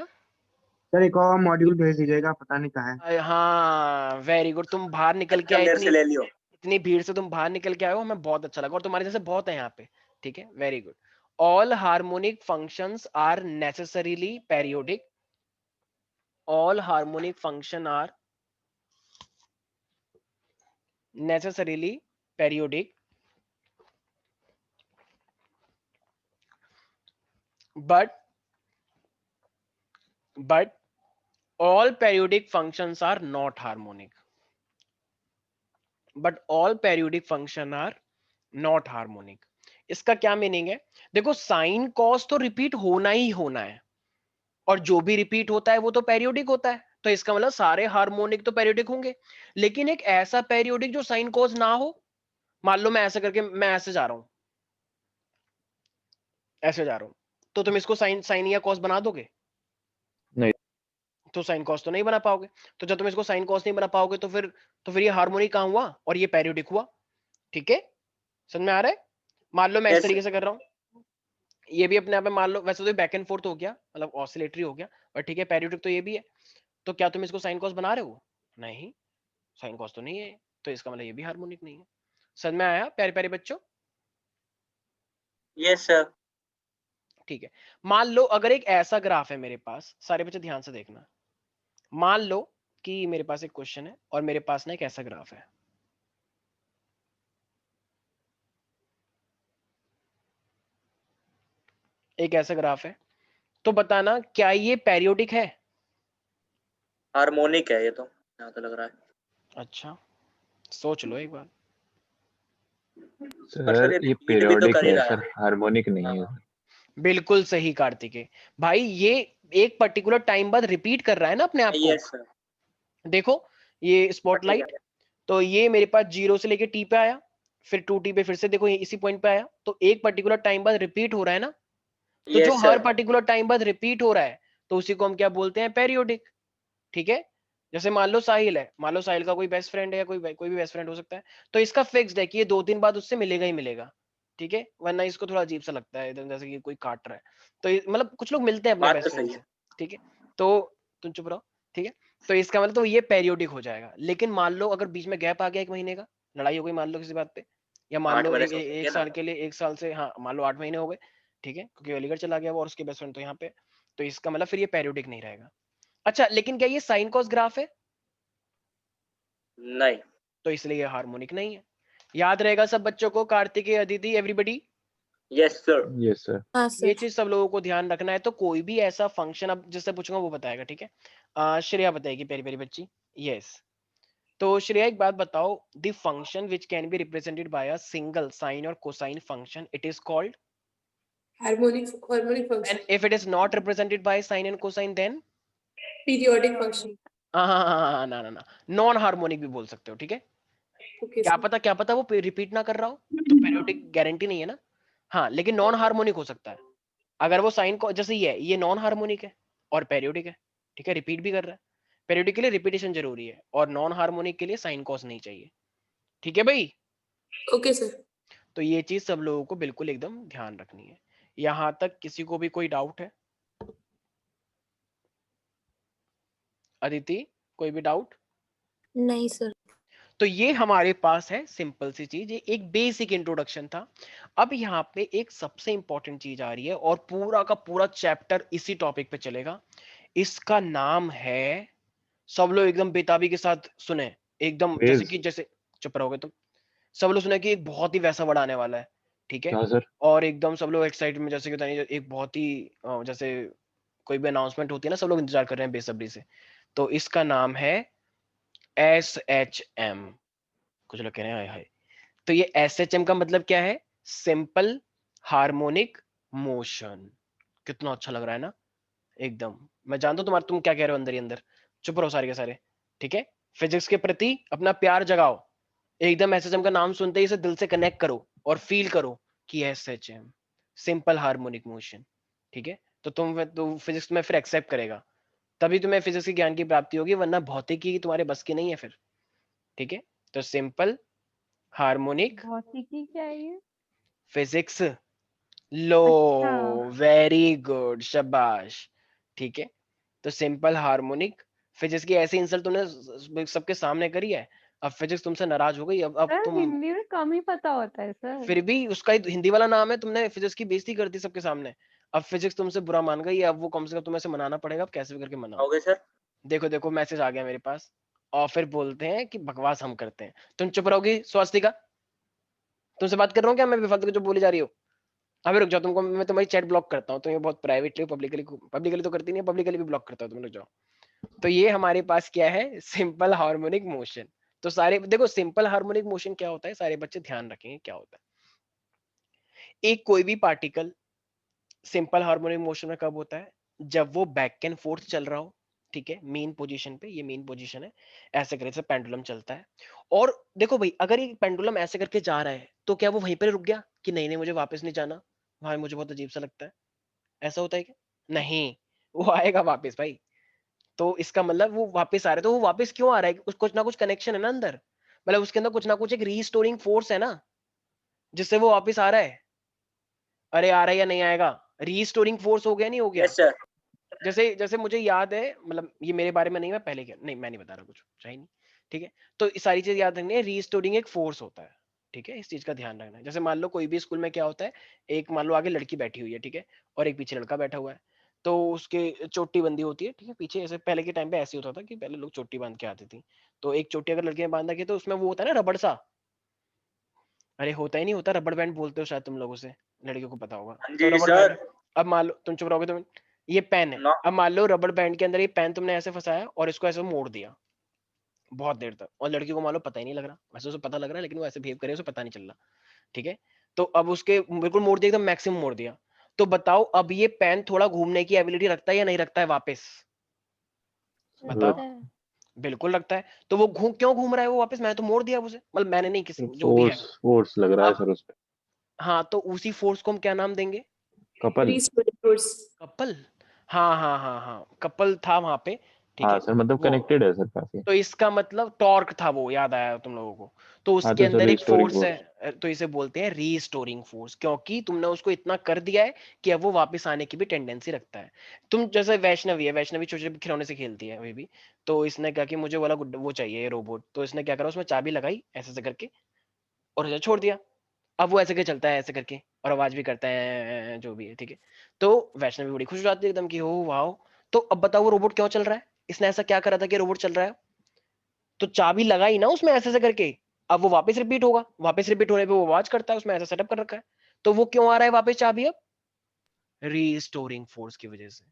सर एक और मॉड्यूल भेज दीजिएगा, पता नहीं कहाँ है।
हाँ वेरी गुड, तुम बाहर निकल के आए,
अंदर से ले लियो।
इतनी भीड़ से तुम बाहर निकल के आए हो, हमें बहुत अच्छा लगा, और तुम्हारे जैसे बहुत है यहाँ पे, ठीक है, very good. All harmonic functions are necessarily periodic, all harmonic function are necessarily periodic, but all periodic functions are not harmonic, but all periodic function are not harmonic। इसका क्या मीनिंग है? देखो साइन कॉस तो repeat होना ही होना है, और जो भी रिपीट होता है वो तो पेरियोडिक होता है, तो इसका मतलब सारे हार्मोनिक तो पेरियोडिक होंगे। लेकिन एक ऐसा पेरियोडिक जो साइन कॉस ना हो, मान लो मैं ऐसे करके, मैं ऐसे जा रहा हूं, ऐसे जा रहा हूं, तो तुम इसको साइन साइन या कॉस बना दोगे?
नहीं।
तो साइन कॉस तो नहीं बना पाओगे। तो जब तुम इसको साइन कॉस नहीं बना पाओगे, तो फिर ये हार्मोनिक कहां हुआ और ये पेरियोडिक हुआ? ठीक है, समझ में आ रहा है? मान लो मैं इस
Yes,
तरीके से कर रहा हूं, ये भी अपने आप में मान लो, वैसे तो बैक एंड फोर्थ हो गया, मतलब ऑसिलेटरी हो गया, और ठीक है पेरियोडिक तो ये भी है। तो क्या तुम इसको साइन कॉस बना रहे हो? नहीं, साइन कॉस तो नहीं है, तो इसका मतलब ये भी हार्मोनिक नहीं है। समझ में आया प्यारे प्यारे बच्चों?
Yes, sir.
ठीक है, मान लो अगर एक ऐसा ग्राफ है मेरे पास, सारे बच्चे ध्यान से देखना, मान लो कि मेरे पास एक क्वेश्चन है और मेरे पास ना एक ऐसा ग्राफ है, एक ऐसा ग्राफ है, तो बताना क्या ये पेरियोडिक है?
हार्मोनिक है ये तो, यहाँ तो लग रहा है।
अच्छा, सोच लो एक बार।
पर सर
सर
ये
ये
repeat भी तो
पीरियोडिक
कर ही
है
रहा
सर, हार्मोनिक नहीं है।
बिल्कुल सही कार्तिकेय भाई, ये एक पर्टिकुलर टाइम बाद रिपीट कर रहा है ना अपने आप को।
Yes sir.
देखो ये स्पॉटलाइट, तो ये मेरे पास 0 से लेके टी पे आया, फिर 2t पे फिर से देखो ये इसी पॉइंट पे आया, तो एक पर्टिकुलर टाइम बाद रिपीट हो रहा है ना, तो जो
यस
हर
सर।
पर्टिकुलर टाइम बाद रिपीट हो रहा है तो उसी को हम क्या बोलते हैं? पेरियोडिक। ठीक है, जैसे मान लो साहिल है, मान लो साहिल का कोई बेस्ट फ्रेंड है या कोई भी बेस्ट फ्रेंड हो सकता है, तो इसका फिक्स्ड है कि ये 2 दिन बाद उससे मिलेगा ही मिलेगा। ठीक है, वरना इसको थोड़ा अजीब सा लगता है एकदम, जैसे कि कोई काट रहा है, तो मतलब कुछ लोग मिलते हैं अपने
बात
बेस्ट
तो
फ्रेंड
सही
से।
है।
ठीक है, तो तुम चुप रहो। ठीक है, तो इसका मतलब तो ये पेरियोडिक हो जाएगा। लेकिन मान लो अगर बीच में गैप आ गया 1 महीने का, लड़ाई हो गई मान लो किसी बात पे, या मान
8
लो
महीने से हो
एक
सकती है ना।
साल के लिए, 1 साल से, हाँ मान लो 8 महीने हो गए, ठीक है, क्योंकि अलीगढ़ चला गया वो और उसके बेस्ट फ्रेंड तो यहाँ पे, तो इसका मतलब फिर ये पेरियोडिक नहीं रहेगा। अच्छा, लेकिन क्या ये साइन कॉस ग्राफ है?
नहीं।
तो इसलिए ये हार्मोनिक नहीं है। याद रहेगा सब बच्चों को, Kartikeya, Aditi, everybody,
yes sir.
Yes sir.
हाँ
ये
सर।
चीज सब लोगों को ध्यान रखना है। तो कोई भी ऐसा फंक्शन, अब जिससे पूछूंगा वो बताएगा, ठीक है? श्रेया बताएगी, प्यारी प्यारी बच्ची। यस, तो श्रेया एक बात बताओ, the function which can be represented by a single sine और cosine function, it is called,
harmonic
and
function,
if it is not represented by sine and cosine then?
periodic function.
हाँ, ना ना ना, non harmonic भी बोल सकते हो। ठीक है,
Okay sir.
क्या पता वो रिपीट ना कर रहा हो, तो पेरियोडिक गारंटी नहीं है ना। हाँ, लेकिन नॉन हार्मोनिक हो सकता है। अगर वो साइन को, जैसे ये नॉन हार्मोनिक है और पेरियोडिक है, ठीक है, रिपीट भी कर रहा है, पेरियोडिक के लिए रिपीटेशन जरूरी है और नॉन हार्मोनिक के लिए साइन कॉस नहीं चाहिए। ठीक है भाई,
Okay sir.
तो ये चीज सब लोगों को बिल्कुल एकदम ध्यान रखनी है। यहां तक किसी को भी कोई डाउट है? अदिति, कोई भी डाउट?
नहीं सर।
तो ये हमारे पास है सिंपल सी चीज, ये एक बेसिक इंट्रोडक्शन था। अब यहाँ पे एक सबसे इंपॉर्टेंट चीज आ रही है और पूरा का पूरा चैप्टर इसी टॉपिक पे चलेगा। इसका नाम है, सब लोग एकदम बेताबी के साथ सुने, एकदम जैसे
फेज।
कि, जैसे चुप रहोगे तुम, सब लोग सुने कि एक बहुत ही वैसा वर्ड आने वाला है। ठीक है,
क्या सर?
और एकदम सब लोग एक्साइटमेंट, जैसे कि एक बहुत ही जैसे कोई भी अनाउंसमेंट होती है ना, सब लोग इंतजार कर रहे हैं बेसब्री से। तो इसका नाम है SHM। कुछ लोग कह रहे हैं हाय हाय। तो ये SHM का मतलब क्या है? Simple harmonic motion. कितना अच्छा लग रहा है ना एकदम। मैं जानता हूं तुम क्या कह रहे हो अंदर ही अंदर। चुप रहो सारे के सारे। ठीक है, फिजिक्स के प्रति अपना प्यार जगाओ, एकदम SHM का नाम सुनते ही इसे दिल से कनेक्ट करो और फील करो कि SHM, सिंपल हार्मोनिक मोशन। ठीक है, तो तुम फिजिक्स में फिर एक्सेप्ट करेगा, तभी तुम्हें फिजिक्स के ज्ञान की प्राप्ति होगी, वरना भौतिकी तुम्हारे बस की नहीं है फिर। ठीक है, तो सिंपल हार्मोनिक
भौतिकी क्या है ये?
फिजिक्स। लो,
अच्छा।
वेरी गुड, शाबाश। ठीक है, तो सिंपल हार्मोनिक फिजिक्स की ऐसी इंसल्ट तुमने सबके सामने करी है, अब फिजिक्स तुमसे नाराज हो गई। अब
सर
तुम,
हिंदी में कम ही पता होता है सर।
फिर भी उसका ही हिंदी वाला नाम है, तुमने फिजिक्स की बेइज्जती कर दी सबके सामने। अब फिजिक्स तुमसे बुरा मान गई, अब वो कम से कम तुम्हें से मनाना पड़ेगा, अब कैसे भी करके मनाओ।
Okay sir.
देखो देखो मैसेज आ गया मेरे पास, और फिर बोलते हैं कि बकवास हम करते हैं। तुम चुप रहोगी स्वास्तिका? तुमसे बात कर रहा हूँ क्या मैं बेफालतू की जो बोली जा रही हो? अभी रुक जाओ, तुमको मैं तुम्हारी चैट ब्लॉक करता हूँ, तो ये बहुत प्राइवेटली, पब्लिकली तो करती नहीं है, पब्लिकली भी ब्लॉक करता हूँ, तुम रुक जाओ। तो ये हमारे पास क्या है? Simple harmonic motion. तो सारे देखो, सिंपल हार्मोनिक मोशन क्या होता है, सारे बच्चे ध्यान रखेंगे क्या होता है। एक कोई भी पार्टिकल सिंपल हार्मोनिक मोशन में कब होता है? जब वो बैक एंड फोर्थ चल रहा हो। ठीक है, मेन पोजीशन पे, ये मेन पोजीशन है, ऐसे करके से पेंडुलम चलता है। और देखो भाई, अगर ये पेंडुलम ऐसे करके जा रहा है तो क्या वो वहीं पर रुक गया कि नहीं नहीं मुझे वापस नहीं जाना, भाई मुझे बहुत अजीब सा लगता है, ऐसा होता है क्या? नहीं, वो आएगा वापस भाई। तो इसका मतलब वो वापस आ रहा है, तो वो वापस क्यों आ रहा है? कुछ ना कुछ कनेक्शन है ना अंदर, मतलब उसके अंदर कुछ ना कुछ एक रीस्टोरिंग फोर्स है ना, जिससे वो वापस आ रहा है। अरे आ रहा है या नहीं आएगा? रीस्टोरिंग फोर्स हो गया नहीं हो गया?
Yes sir.
जैसे जैसे मुझे याद है, मतलब ये मेरे बारे में नहीं, मैं पहले क्या नहीं, मैं नहीं बता रहा कुछ चाहिए नहीं। ठीक है, तो ये सारी चीज याद रखनी है, रीस्टोरिंग एक फोर्स होता है। ठीक है, इस चीज का ध्यान रखना है। जैसे मान लो कोई भी स्कूल में क्या होता है, एक मान लो आगे लड़की बैठी हुई है, ठीक है, और एक पीछे लड़का बैठा हुआ है, तो उसके चोटी बंदी होती है, ठीक है, पीछे ऐसे पहले के टाइम पे ऐसे होता था कि पहले लोग चोटी बांध के आती थी, तो एक चोटी अगर लड़के ने बांध रखी तो उसमें वो होता है ना रबड़ सा, अरे होता ही नहीं होता, रबड़ बैंड बोलते हो शायद तुम लोगों से, लड़कियों को पता होगा।
हाँ
तो
जी
रबड़
सर।
बैंड, अब मान लो तुम चुप रहोगे तो ये पेन है,
ना
अब मान लो रबड़ बैंड के अंदर ये पेन तुमने ऐसे फंसाया और इसको ऐसे मोड़ दिया बहुत देर तक, और लड़की को मान लो पता ही नहीं लग रहा, वैसे उसे पता लग रहा है लेकिन वो ऐसे बिहेव करे उसे पता नहीं चल रहा, ठीक है, तो अब उसके बिल्कुल मोड़ दिया, एकदम मैक्सिमम मोड़ दिया, तो बताओ अब ये पेन थोड़ा घूमने की एबिलिटी रखता है या नहीं रखता है वापस, बताओ।
लगता है।
बिल्कुल लगता है, तो वो क्यों घूम रहा है वो वापस, मैंने तो मोड़ दिया उसे, मतलब मैंने नहीं, किसी जो भी है।
फोर्स लग रहा है
अब
सर उस पे।
हाँ, तो उसी फोर्स को हम क्या नाम देंगे,
कपल।
Restoring force.
कपल। हाँ हाँ हाँ हाँ, कपल था वहां पे, ठीक
हाँ
है,
सर, मतलब
वो
कनेक्टेड है सर काफी।
तो इसका मतलब टॉर्क था, वो याद आया तुम लोगों को, तो
हाँ
उसके
तो सर
अंदर एक
रिस्टोरिंग
फोर्स
फोर्स।
है, तो इसे बोलते हैं रीस्टोरिंग फोर्स, क्योंकि तुमने उसको इतना कर दिया है कि अब वो वापस आने की भी टेंडेंसी रखता है। तुम जैसे वैष्णवी है, वैष्णवी छोटे छोटे खिलौने से खेलती है अभी भी, तो इसने कहा कि मुझे वाला वो चाहिए रोबोट, तो इसने क्या करा, उसमें चाबी लगाई ऐसे ऐसे करके और उसे छोड़ दिया, अब वो ऐसे करके चलता है ऐसे करके और आवाज भी करता है जो भी है, ठीक है, तो वैष्णवी बड़ी खुश हो जाती है एकदम कि हो वाह। तो अब बताओ वो रोबोट क्यों चल रहा है, इसने ऐसा क्या करा था कि रोबोट चल रहा है, तो चाबी लगाई ना उसमें ऐसे ऐसे करके, अब वो वापस रिपीट होगा, वापस रिपीट होने पे वो आवाज करता है, उसमें ऐसा सेटअप कर रखा है, तो वो क्यों आ रहा है वापस चाबी, अब रीस्टोरिंग फोर्स की वजह से।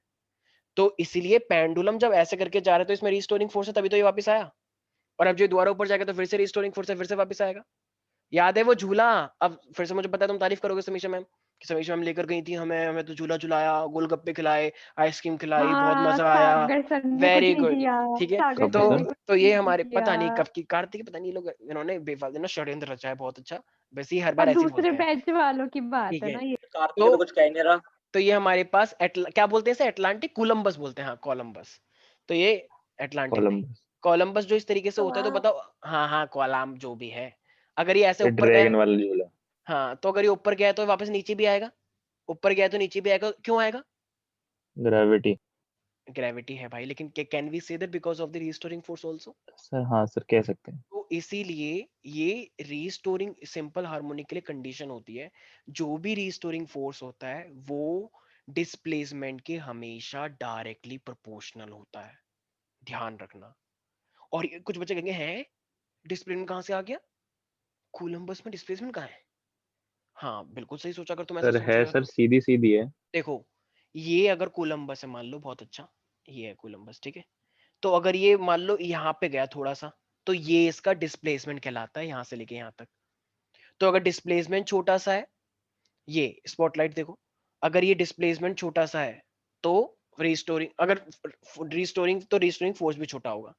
तो इसीलिए पेंडुलम जब ऐसे करके जा रहे तो इसमें रीस्टोरिंग फोर्स है, तभी तो ये वापस आया, और अब जो दोबारा ऊपर जाएगा तो फिर से रीस्टोरिंग फोर्स है, फिर से वापस आएगा। याद है वो झूला, अब फिर से मुझे पता है तुम तारीफ करोगे समीक्षा मैम, कि समीक्षा मैम लेकर गई थी हमें, हमें तो झूला झुलाया, गोलगप्पे खिलाए, आइसक्रीम खिलाई, बहुत
हाँ,
मजा आया,
सागर सर ने कुछ
वेरी
नहीं
गुड,
किया,
ठीक है।
सागर
कब
तो
सर
सर?
ने कुछ
तो ये
नहीं
हमारे पता नहीं
किया।
कब की कार्तिक, पता नहीं ये लोग इन्होंने बेफालतू ना षड्यंत्र रचा है बहुत अच्छा, वैसे ही हर
और
बार ऐसे ही
दूसरे
बोलते हैं,
बैच वालों की बात
ठीक
है
है।
ना ये।
कार्तिक
तो
तो कुछ कह नहीं रहा।
तो ये हमारे पास क्या बोलते हैं इसे, अटलांटिक कोलंबस बोलते हैं, हाँ कोलंबस, तो ये अटलांटिक नहीं,
कोलंबस।
कोलंबस जो इस तरीके से होता है, तो
वाह।
बताओ, हाँ हाँ कोलम जो भी है, अगर ये ऐसे
ये
ऊपर गया,
ड्रैगन वाला झूला।
हाँ तो अगर ये ऊपर गया है तो वापस नीचे भी आएगा, ऊपर गया है तो नीचे भी आएगा, क्यों आएगा,
ग्रेविटी।
ग्रेविटी है भाई, लेकिन can we say that because of the restoring force also.
Sir हाँ सर, कह सकते हैं।
तो इसीलिए ये रीस्टोरिंग सिंपल हार्मोनिक के लिए कंडीशन होती है, जो भी रीस्टोरिंग फोर्स होता है वो डिस्प्लेसमेंट के हमेशा डायरेक्टली प्रोपोर्शनल होता है, ध्यान रखना। और ये कुछ बच्चे कहेंगे हैं डिस्प्लेसमेंट कहाँ से आ गया, कोलंबस में डिस्प्लेसमेंट कहाँ है, हाँ बिल्कुल सही सोचा, अगर तुम ऐसा
सर
सोच
है
रहे हो
सर,
तो
सीधी सीधी है।
देखो, ये अगर कोलंबस है मान लो, बहुत अच्छा, ये है कोलंबस, ठीक है, तो अगर ये मान लो यहाँ पे गया थोड़ा सा, तो ये इसका डिस्प्लेसमेंट कहलाता है, यहाँ से लेके यहाँ तक। तो अगर डिस्प्लेसमेंट छोटा सा है, ये स्पॉटलाइट देखो, अगर ये डिस्प्लेसमेंट छोटा सा है तो रिस्टोरिंग, अगर रिस्टोरिंग तो रिस्टोरिंग फोर्स भी छोटा होगा।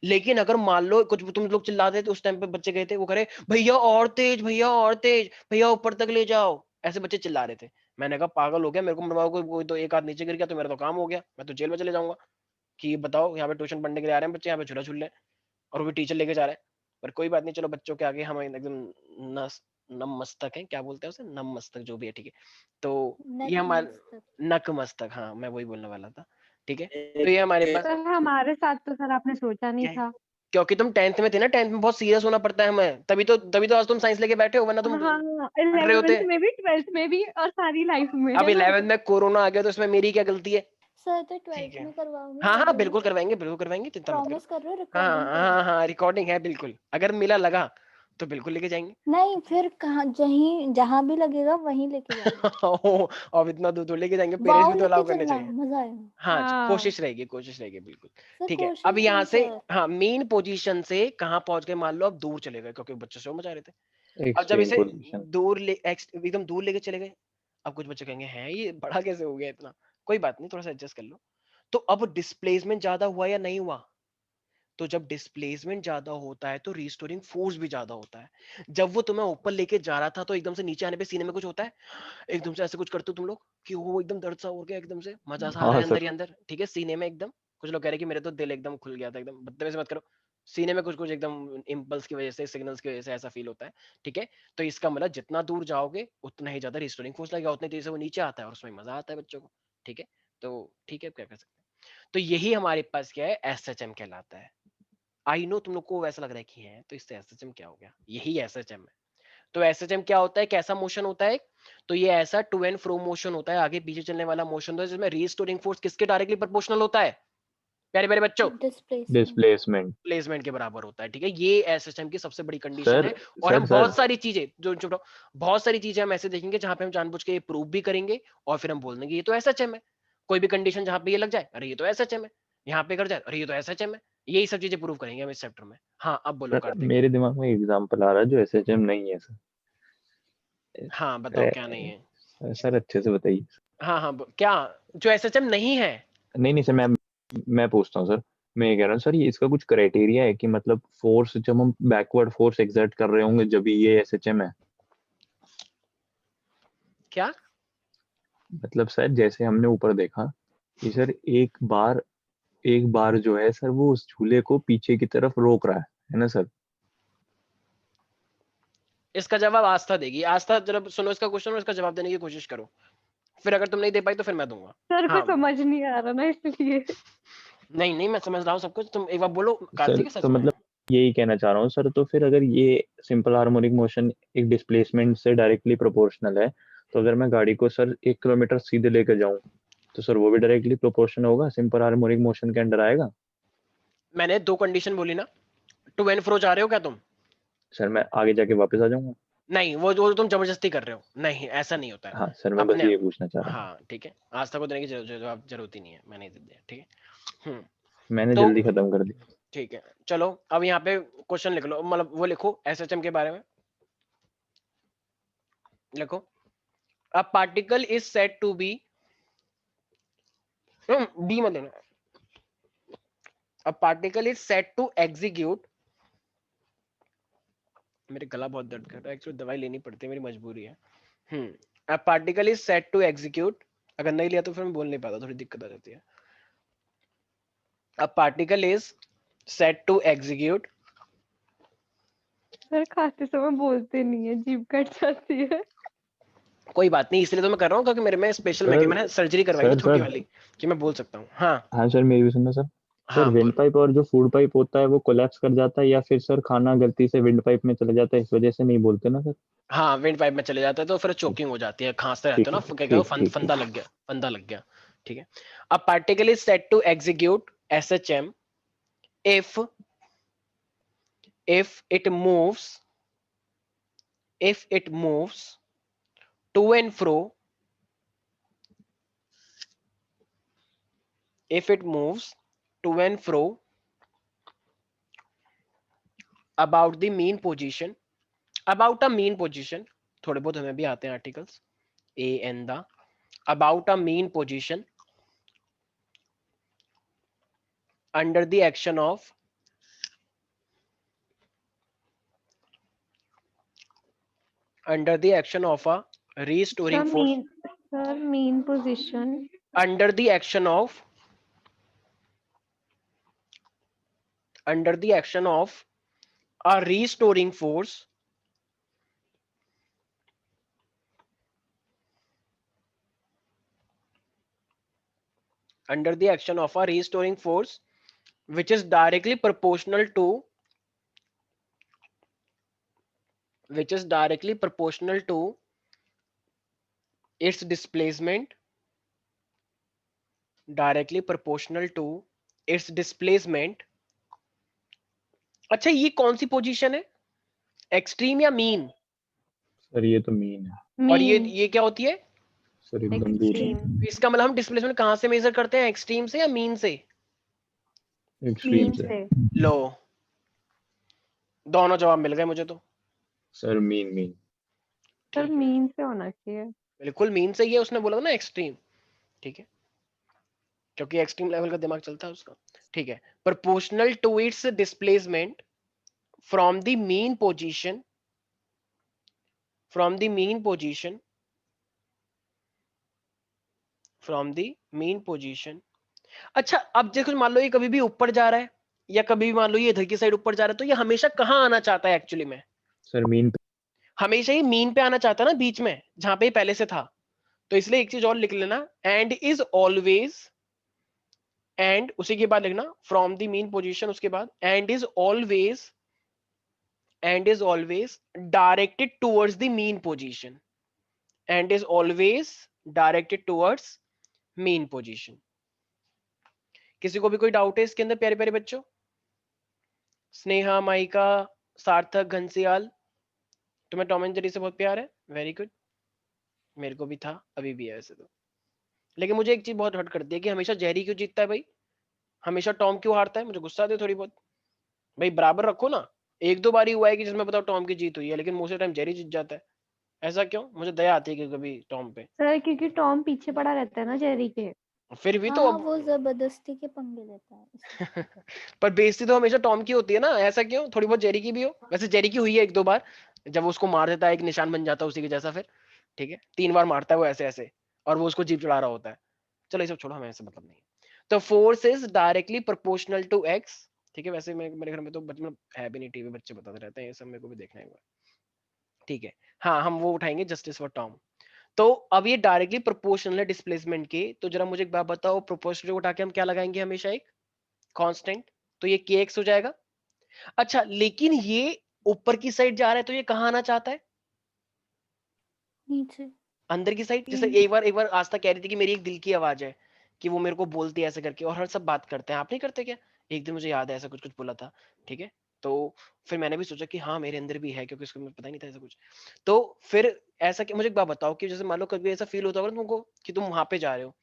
लेकिन अगर मान लो कुछ तुम लोग चिल्लाते थे उस टाइम पे, बच्चे गए थे वो करे भैया और तेज, भैया और तेज, भैया ऊपर तक ले जाओ, ऐसे बच्चे चिल्ला रहे थे, मैंने कहा पागल हो गया, मेरे को मरवाओ, कोई तो एक हाथ नीचे गिर गया तो मेरा तो काम हो गया, मैं तो जेल में चले जाऊंगा, कि बताओ यहाँ पे ट्यूशन पढ़ने के लिए आ रहे हैं बच्चे, यहाँ पे झूला झूल रहे हैं और वो भी टीचर लेके जा रहे हैं। पर कोई बात नहीं, चलो बच्चों के आगे हम एकदम नस नम मस्तक है, क्या बोलते हैं उसे, नम मस्तक जो भी है, ठीक है। तो ये हमारे
नतमस्तक।
नक मस्तक, हाँ मैं वही बोलने वाला था, ठीक है। तो ये हमारे पास
सर हमारे साथ तो सर आपने सोचा नहीं
क्या है,
था।
क्योंकि तुम 10th में थे ना, 10th में बहुत सीरियस होना पड़ता है हमें, तभी तो आज तुम साइंस लेके बैठे हो, वरना तुम
हाँ,
पढ़ रहे होते।
11th में भी 12th में भी और सारी लाइफ में,
अब
है ना।
11th में कोरोना आ गया तो इसमें मेरी क्या गलती है,
सर तो
ठीक
12th
है।
में करवाओगे
हाँ हाँ
ऑलरेडी,
बिल्कुल करवाएंगे, चिंता मत करो।
प्रॉमिस कर रहे हो,
हाँ
रिकॉर्डिंग पे है।
हाँ हाँ रिकॉर्डिंग है बिल्कुल, अगर मिला लगा तो बिल्कुल लेके जाएंगे।
नहीं फिर कहाँ, जहीं जहाँ भी लगेगा वहीं लेके जाना,
अब इतना दूर तो लेके जाएंगे, पेरेंट्स
वाओ
भी तो
लेके
अलाउ करने
चलना,
चाहिए।
मजा आएगा।
हाँ
हाँ,
कोशिश रहेगी बिल्कुल।
सर
ठीक है, अब
कोशिश
यहाँ
नहीं
से
सर,
हाँ मेन पोजीशन से कहाँ पहुंच गए, मान लो अब दूर चले गए क्योंकि बच्चे शो मचा रहे थे। अब जब
एक्सट्रीम
इसे
पोजीशन।
एकदम दूर लेके चले गए, अब कुछ बच्चे कहेंगे हैं ये बड़ा कैसे हो गया इतना, कोई बात नहीं, थोड़ा सा एडजस्ट कर लो। तो अब डिस्प्लेसमेंट ज्यादा हुआ या नहीं हुआ, तो जब डिस्प्लेसमेंट ज्यादा होता है तो रिस्टोरिंग फोर्स भी ज्यादा होता है। जब वो तुम्हें ऊपर लेके जा रहा था तो एकदम से नीचे आने पे सीने में कुछ होता है, एकदम से ऐसे कुछ करते हो तुम लोग कि वो एकदम दर्द सा हो गया, एकदम से मजा सा आ रहा
हाँ
है अंदर
सर।
ही अंदर, ठीक है, सीने में एकदम। कुछ लोग कह रहे हैं कि मेरे तो दिल एकदम खुल गया था, एकदम बदतमीजी मत करो, सीने में कुछ कुछ एकदम इम्पल्स की वजह से, सिग्नल्स की वजह से ऐसा फील होता है, ठीक है। तो इसका मतलब जितना दूर जाओगे उतना ही ज्यादा रिस्टोरिंग फोर्स लगेगा, उतनी तेजी से वो नीचे आता है और उसमें मजा आता है बच्चों को, ठीक है। तो ठीक है, क्या कर सकते हैं, तो यही हमारे पास क्या है, एसएचएम कहलाता है। आई नो तुम लोग को वैसा लग रहा है कि है तो इससे एसएचएम क्या हो गया, यही एसएचएम है। तो एसएचएम क्या होता है, कैसा मोशन होता है? तो ये ऐसा टू एंड फ्रो मोशन होता है, आगे पीछे चलने वाला मोशन होता है, जिसमें रीस्टोरिंग फोर्स किसके डायरेक्टली प्रोपोर्शनल होता है प्यारे प्यारे बच्चों?
डिस्प्लेसमेंट
प्लेसमेंट के बराबर होता है। ठीक है, ये एसएचएम की सबसे बड़ी कंडीशन
सर
है। और
सर
हम
सर
बहुत सारी चीजें जो बहुत सारी चीजें हम ऐसे देखेंगे जहां पे हम जानबूझ के प्रूव भी करेंगे और फिर हम बोल देंगे ये तो एसएचएम है। कोई भी कंडीशन जहां पे ये लग जाए, अरे ये तो एसएचएम है, यहाँ पे कर जाए, अरे ये तो एसएचएम है, यही सब चीजें प्रूव करेंगे हम इस चैप्टर में। हाँ अब बोलो
सर
कार्तिक।
मेरे दिमाग में एग्जांपल आ रहा है जो एसएचएम नहीं है सर।
हाँ बताओ क्या नहीं है?
सर अच्छे से बताइए।
हाँ हाँ क्या जो एसएचएम नहीं है?
नहीं नहीं सर, मैं पूछता हूँ सर। मैं ये कह रहा हूँ सर, ये इसका कुछ क्राइटेरिया है कि मतलब फोर्स जब हम बैकवर्ड फोर्स एक्सर्ट कर रहे होंगे जब ये एसएचएम है?
क्या
मतलब सर जैसे हमने ऊपर देखा कि सर एक बार जो है सर वो उस झूले को पीछे की तरफ रोक रहा है ना सर?
इसका जवाब आस्था देगी। आस्था जरा सुनो इसका क्वेश्चन और इसका जवाब देने की कोशिश करो, फिर अगर तुम नहीं दे पाई तो फिर मैं दूंगा।
सर को
हाँ
समझ नहीं आ रहा ना इसलिए।
नहीं नहीं मैं समझ रहा हूँ सब कुछ, तुम एक बार बोलो
सर
कार्तिक सच
तो
में।
मतलब यही कहना चाह रहा हूँ सर, तो फिर अगर ये सिंपल हार्मोनिक मोशन एक डिस्प्लेसमेंट से डायरेक्टली प्रोपोर्शनल है, तो अगर मैं गाड़ी को सर 1 किलोमीटर सीधे लेकर जाऊं तो सर वो भी डायरेक्टली प्रोपोर्शनल होगा, सिंपल हार्मोनिक मोशन के अंडर आएगा?
मैंने दो कंडीशन बोली ना, टू एंड फ्रो जा रहे हो क्या तुम?
सर मैं आगे जाके वापस आ जाऊंगा।
नहीं वो तुम जबरदस्ती कर रहे हो, नहीं ऐसा नहीं होता है।
हाँ सर, मैं बस
अपने
ये पूछना चाह रहा हूँ।
हाँ ठीक है, आस्था को देने की जवाब जरूरत ही नहीं है, मैंने दे दिया। ठीक है
मैंने
तो
जल्दी खत्म कर दिया।
ठीक है चलो अब यहाँ पे क्वेश्चन लिख लो, मतलब वो लिखो एसएचएम के बारे में लिखो। A particle is said to be, be मत लेना, a particle is said to execute, मेरे गला बहुत दर्द कर रहा है एक्चुअली, दवाई लेनी पड़ती है, मेरी मजबूरी है। A particle is said to execute, अगर नहीं लिया तो फिर मैं बोल नहीं पाता, थोड़ी दिक्कत आ जाती है। A particle is said to execute,
sir खाते समय बोलते नहीं है, जीभ कट जाती है।
कोई बात नहीं, इसलिए तो मैं कर रहा हूँ क्योंकि मेरे में स्पेशल मैंने सर्जरी करवाई है छोटी
सर
वाली कि मैं बोल सकता हूँ। हाँ
हाँ सर, मेरी भी सुनना सर। सर
हाँ
विंड पाइप और जो फूड पाइप होता है वो कोलैप्स कर जाता है, या फिर सर खाना गलती से विंड पाइप में चला जाता है इस वजह से नहीं बोलते ना सर?
हाँ विंड पाइप में चले जाते हैं तो फिर चोकिंग हो जाती है, खांसते रहते
ठीक
हो
है
ना, क्या
ठीक
कहते हो,
ठीक ठीक।
फंदा लग गया, फंदा लग गया। ठीक है, अब particle is set to execute SHM if it moves to and fro, if it moves to and fro about the mean position, about a mean position, थोड़े बहुत हमें भी आते हैं articles, a and the, about a mean position under the action of a restoring force,
sir mean position
under the action of a restoring force under the action of a restoring force which is directly proportional to its displacement, directly proportional to its displacement। अच्छा ये कौन सी position है, extreme या mean?
Sir ये तो mean है।
और
mean
ये क्या होती है?
सर एकदम दूर है।
एक्सट्रीम
इसका मतलब हम डिस्प्लेसमेंट कहां से मेजर करते हैं, एक्सट्रीम से या मीन से?
एक्सट्रीम
मीन
से।
से।
लो दोनों जवाब मिल गए मुझे तो।
Sir mean mean.
सर
ठीक है
मीन से होना चाहिए।
बिल्कुल मीन से ही है, उसने बोला था ना एक्सट्रीम। ठीक है क्योंकि एक्सट्रीम लेवल का दिमाग चलता है उसका। ठीक है, proportional to its displacement from the mean position, from the mean position, from the mean position. अच्छा अब देखो मान लो ये कभी भी ऊपर जा रहा है या कभी भी मान लो ये इधर की साइड ऊपर जा रहा है, तो ये हमेशा कहाँ आना चाहता है एक्चुअली में?
सर मीन पे।
हमेशा ये मीन पे आना चाहता है ना, बीच में जहां पे ये पहले से था। तो इसलिए एक चीज और लिख लेना, एंड इज ऑलवेज, एंड उसी के बाद लिखना फ्रॉम द मीन पोजीशन, उसके बाद and is always and is always directed towards the mean position, and is always directed towards mean position. किसी को भी कोई डाउट है इसके अंदर प्यारे प्यारे बच्चों? स्नेहा, माइका, सार्थक, घनसियाल, तुम्हें टॉम एंड जेरी से बहुत प्यार है? वेरी गुड, मेरे को भी था, अभी भी है वैसे तो। लेकिन मुझे एक चीज बहुत हर्ट करती है कि हमेशा जेरी क्यों जीतता है भाई, हमेशा टॉम क्यों हारता है? मुझे गुस्सा आती है थोड़ी बहुत। भाई बराबर रखो ना, एक दो बार ही हुआ है कि जिसमें बताओ टॉम की जीत हुई है, लेकिन मोस्ट टाइम जेरी जीत जाता है, ऐसा क्यों? मुझे दया आती है कि कभी टॉम पे।
सर क्योंकि टॉम पीछे पड़ा रहता है ना जेरी के।
फिर भी तो
हाँ,
अब
वो जबरदस्ती के पंगे लेता है इसलिए।
पर बेइज्जती तो हमेशा टॉम की होती है ना, ऐसा क्यों? थोड़ी बहुत जेरी की भी हो। वैसे जेरी की हुई है एक दो बार, जब उसको मार देता है एक निशान बन जाता है उसी के जैसा, फिर ठीक है 3 बार मारता है वो ऐसे ऐसे, और वो उसको जीप चढ़ा रहा होता है। चलो ये सब छोड़ो, हमें ऐसे मतलब नहीं है। तो force is directly proportional to X, ठीक है। वैसे मेरे घर में तो मतलब है भी नहीं टीवी, बच्चे बताते रहते हैं ये सब, मेरे को भी देखना है एक बार, ठीक है। हाँ, हम वो उठाएंगे जस्टिस फॉर टॉम। तो अब ये डायरेक्टली प्रोपोर्शनल है डिस्प्लेसमेंट के, तो जरा मुझे एक बात बताओ, प्रोपोर्शनल उठा के हम क्या लगाएंगे? हमेशा एक कांस्टेंट, तो ये kx हो जाएगा। अच्छा, लेकिन ये ऊपर की साइड जा रहा है तो ये कहाँ आना चाहता है?
नीचे।
अंदर की साइड। जैसे एक बार आस्था कह रही थी कि मेरी एक दिल की आवाज है कि वो मेरे को बोलती है ऐसे करके, और हर सब बात करते हैं, आप नहीं करते क्या? एक दिन मुझे याद है ऐसा कुछ कुछ बोला था, ठीक है। तो फिर मैंने भी सोचा कि हाँ मेरे अंदर भी है, क्योंकि उसको मुझे पता ही नहीं था ऐसा कुछ। तो फिर ऐसा कि मुझे एक बात बताओ कि जैसे मान लो कभी ऐसा फील होता होगा ना तुमको कि तुम वहां पे जा रहे हो,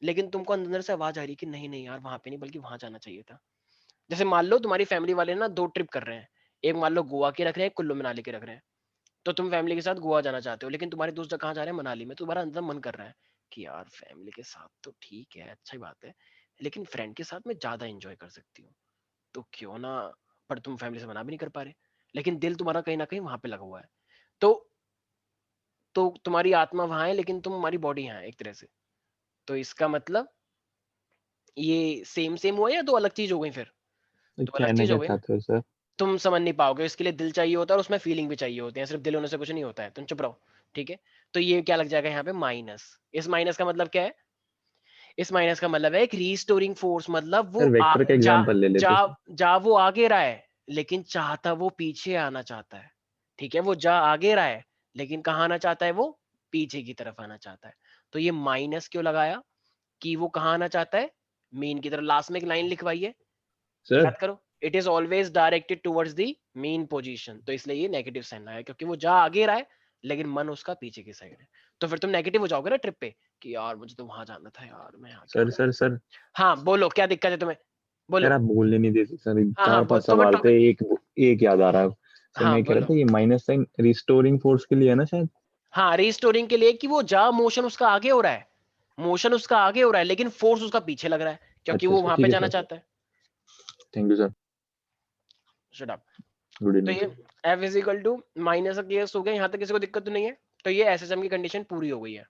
लेकिन तुमको अंदर से आवाज आ रही है कि नहीं नहीं यार वहां पे नहीं, बल्कि वहां जाना चाहिए था। जैसे मान लो तुम्हारी फैमिली वाले ना 2 ट्रिप कर रहे हैं, एक मान लो गोवा के रख रहे हैं, एक कुल्लू मनाली के रख रहे हैं। तो तुम फैमिली के साथ गोवा जाना चाहते हो, लेकिन तुम्हारे दोस्त कहाँ जा रहे हैं? मनाली में। तुम्हारा अंदर मन कर रहा है कि यार फैमिली के साथ तो ठीक है, अच्छी बात है, लेकिन फ्रेंड के साथ मैं ज्यादा एंजॉय कर सकती हूँ, तो क्यों ना। पर तुम फैमिली से मना भी नहीं कर पा रहे, लेकिन दिल तुम्हारा कहीं ना कहीं वहां पे लगा हुआ है। तो तुम्हारी आत्मा वहां है, लेकिन तुम्हारी बॉडी यहाँ है एक तरह से। तो इसका मतलब ये सेम सेम हुआ या दो अलग चीज हो गई? फिर
तो
दो अलग
कहने
चीज हो
क्या
गई ना,
चाहते हो सर?
तुम समझ नहीं पाओगे। इसके लिए दिल चाहिए होता है और उसमें फीलिंग भी चाहिए होती है, सिर्फ दिल होने से कुछ नहीं होता है, तुम चुप रहो, ठीक है। तो ये क्या लग जाएगा यहाँ पे? माइनस। इस माइनस का मतलब क्या है? इस माइनस का मतलब है एक रीस्टोरिंग फोर्स, मतलब वो
सर वेक्टर का
जा
एग्जांपल ले लेते
जा
सर।
जा वो आगे रहा है, लेकिन चाहता वो पीछे आना चाहता है, ठीक है। वो जा आगे रहा है, लेकिन कहाँ आना चाहता है? वो पीछे की तरफ आना चाहता है। तो ये माइनस क्यों लगाया? कि वो कहाँ आना चाहता है? मीन की तरफ। लास्ट में एक लाइन लिखवाइए,
सर
याद करो, it is always directed towards the mean position. तो इसलिए ये नेगेटिव साइन आया, क्योंकि वो जा आगे रहा है, लेकिन मन उसका पीछे की साइड है। तो फिर तुम नेगेटिव हो जाओगे ना ट्रिप पे कि यार मुझे तो वहां जाना था, यार मैं यहाँ क्यों
सर
आया?
सर सर
हाँ बोलो, क्या दिक्कत है तुम्हें?
सर,
बोलो।
आप बोलने नहीं देते सर।
हाँ हाँ
चार
बोल,
पांच
तुम्हें
सवाल थे,
टॉपिक।
एक एक याद आ रहा है सर।
हाँ
मैं कह रहा
बोलो।
था ये माइनस साइन रिस्टोरिंग फोर्स के लिए है ना शायद।
हाँ, रीस्टोरिंग के लिए, कि वो जा मोशन उसका आगे हो रहा है, मोशन उसका आगे हो रहा है, लेकिन फोर्स उसका पीछे लग रहा है, क्योंकि
अच्छा
वो
अच्छा,
वहां
ठीक
पे
है
जाना
सर।
चाहता है।
Thank you sir.
Shut up.
Good
तो
इवनिंग
ये
sir.
F is equal to minus का केस हो गया, यहाँ तक किसी को दिक्कत तो नहीं है? तो ये एसएसएम की कंडीशन पूरी हो गई है।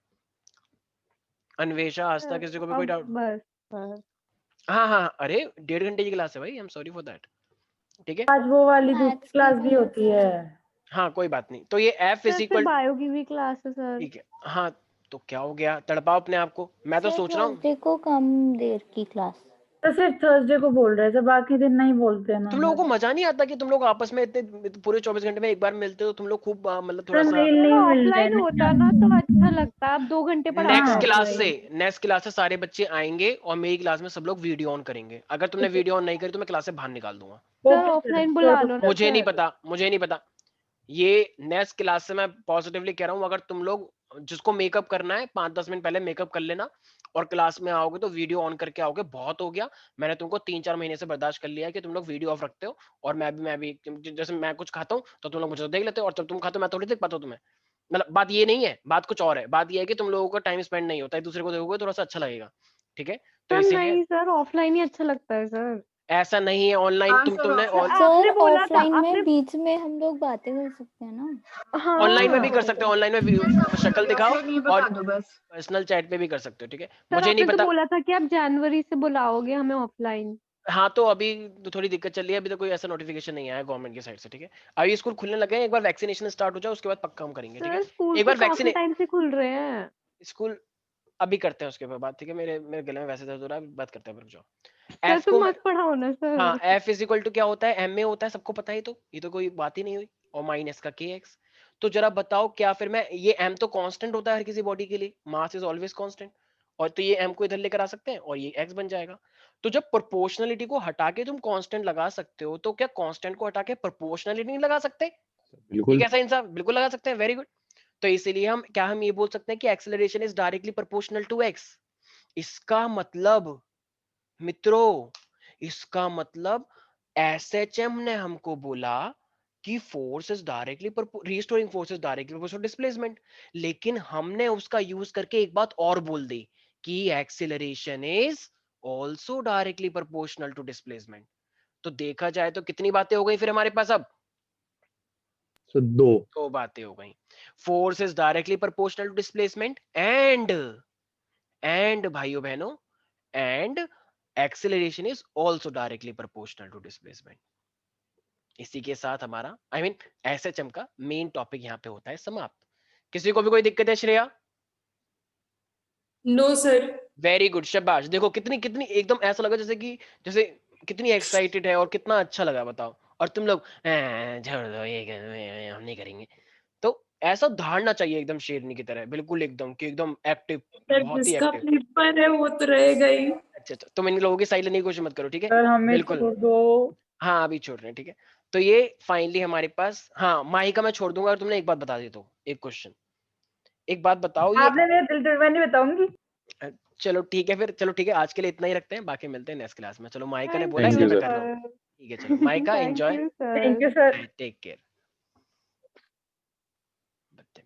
अन्वेषा, आस्था, किसी को भी कोई
अब
डाउट?
बस बस।
हाँ हाँ, अरे 1.5 घंटे की क्लास है भाई, I am sorry for that, ठीक है।
आज वो वाली दूसरी
मैथ्स की
क्लास भी
क्लास
होती है।
हाँ कोई बात नहीं। तो ये F इज
सर फिर
इक्वल,
बायो की भी क्लास है सर।
ठीक है। हाँ तो क्या हो गया, तड़पाओ अपने आप को, मैं तो
सर
सोच रहा हूँ।
थर्सडे को कम देर की क्लास।
तो सिर्फ थर्सडे को बोल रहे थे, बाकी दिन नहीं बोलते हैं ना
तुम लोगों
सर।
को मजा नहीं आता कि तुम लोग आपस में इतने पूरे 24 घंटे में एक बार मिलते हो? तुम लोग खूब मतलब थोड़ा
सर
सा
मेल नहीं मिल रहे
ऑफलाइन होता ना
नहीं।
तो अच्छा लगता, अब 2 घंटे पढ़ाना
नेक्स्ट
हाँ
क्लास
ऑफलाइन।
से नेक्स्ट क्लास से सारे बच्चे आएंगे और मेरी क्लास में सब लोग वीडियो ऑन करेंगे। अगर तुमने
ठीक है,
वीडियो ऑन नहीं करी तो मैं क्लास से बाहर निकाल दूंगा।
Sir
okay sir,
offline
sure
बुला लो ना
मुझे नहीं
सर।
पता, मुझे नहीं पता। ये नेक्स्ट क्लास से मैं पॉजिटिवली कह रहा हूँ, अगर तुम लोग जिसको मेकअप करना है 5-10 मिनट पहले मेकअप कर लेना, और क्लास में आओगे तो वीडियो ऑन करके आओगे। बहुत हो गया, मैंने तुमको 3-4 महीने से बर्दाश्त कर लिया है कि तुम लोग वीडियो ऑफ रखते हो, और मैं भी जैसे मैं कुछ खाता हूँ तो तुम लोग मुझे देख लेते हो, और जब तुम खाते हो मैं थोड़ी देख पाता हूँ तुम्हें। मतलब बात ये नहीं है, बात कुछ और है। बात ये है कि तुम लोगों का टाइम स्पेंड नहीं होता, एक दूसरे को देखोगे थोड़ा सा अच्छा लगेगा, ठीक है। तो
सर
इसीलिए
नहीं सर, ऑफलाइन ही अच्छा लगता है सर।
ऐसा नहीं है ऑनलाइन, तुमने
सर
सर
आपने बोला था,
ऑफलाइन
आपने
में बीच में हम लोग बातें कर सकते हैं ना।
ऑनलाइन में भी
हाँ
कर सकते हो, ऑनलाइन में शक्ल दिखाओ और पर्सनल चैट पे भी कर सकते हो, ठीक है।
सर,
मुझे नहीं
आपने तो
पता।
बोला था कि आप जनवरी से बुलाओगे हमें ऑफलाइन।
हाँ तो अभी तो थोड़ी दिक्कत चल रही है, अभी तो कोई ऐसा नोटिफिकेशन नहीं आया गवर्नमेंट की साइड से, ठीक है। अभी स्कूल खुलने लगे हैं, एक बार वैक्सीनेशन स्टार्ट हो जाए उसके बाद पक्का हम करेंगे, ठीक है।
सर स्कूल
एक
तो
बार
काफी
वैक्सीने
टाइम से खुल रहे हैं।
स्कूल अभी करते हैं उसके ऊपर बात, ठीक है? मेरे गले में वैसे दर्द हो रहा है, बात करते हैं, रुक जाओ।
सर
F
तो
को
मत पढ़ाओ ना सर।
हाँ, F इज इक्वल टू क्या होता है? एम ए होता है, सबको पता है, ये तो कोई बात ही नहीं हुई, और माइनस का के एक्स। तो जरा बताओ क्या फिर मैं ये m तो कांस्टेंट होता है हर किसी बॉडी के लिए, मास इज ऑलवेज कांस्टेंट, और तो ये m को इधर लेकर आ सकते हैं और ये x बन जाएगा। तो जब प्रोपोर्शनलिटी को हटा के तुम कांस्टेंट लगा सकते हो, तो क्या कांस्टेंट को हटा के प्रोपोर्शनलिटी नहीं लगा सकते? ये
बिल्कुल
कैसा इंसाफ, बिल्कुल लगा सकते हैं, वेरी गुड। तो इसीलिए हम ये बोल सकते हैं कि acceleration is directly proportional to x। इसका मतलब मित्रों, इसका मतलब एसएचएम ने हमको बोला कि force is directly restoring force is directly proportional displacement, लेकिन हमने उसका यूज करके एक बात और बोल दी कि acceleration is also directly proportional to displacement. तो देखा जाए तो कितनी बातें हो गई फिर हमारे पास? अब
सो दो
बातें हो गई। Force is directly proportional to displacement and भाइयों बहनों, and acceleration is also directly proportional to displacement. इसी के साथ हमारा एसएचएम का मेन टॉपिक यहाँ पे होता है समाप्त। किसी को भी कोई दिक्कत है Shreya?
No sir.
Very good, शाबाश। देखो कितनी कितनी एकदम ऐसा लगा जैसे कितनी एक्साइटेड है और कितना अच्छा लगा, बताओ। और तुम लोग छोड़ दो, ये हम नहीं करेंगे। तो ऐसा धारना चाहिए एकदम शेरनी की तरह, बिल्कुल एकदम कि एकदम एक्टिव,
सर
बहुत ही
जिसका
एक्टिव।
पेपर है वो तो रहेगा ही।
अच्छा, तुम इन लोगों की साइड लेने की कोशिश मत करो, ठीक है?
सर हमें
बिल्कुल,
छोड़ दो।
हाँ अभी छोड़ रहे हैं, ठीक है? तो ये फाइनली हमारे पास, हाँ माही का मैं छोड़ दूंगा और तुमने एक बात बता दी तो एक क्वेश्चन, एक बात बताओ ये।
आपने मेरे दिल मैं नहीं बताऊंगी।
चलो ठीक है फिर, चलो ठीक है, आज के लिए इतना ही रखते हैं, बाकी मिलते हैं नेक्स्ट क्लास में। चलो माइका ने बोला
Thank
इसलिए
you,
मैं
sir.
कर रहा हूँ, ठीक है? चलो माइका,
thank
enjoy,
you sir.
Thank you sir.
Take care. बच्चे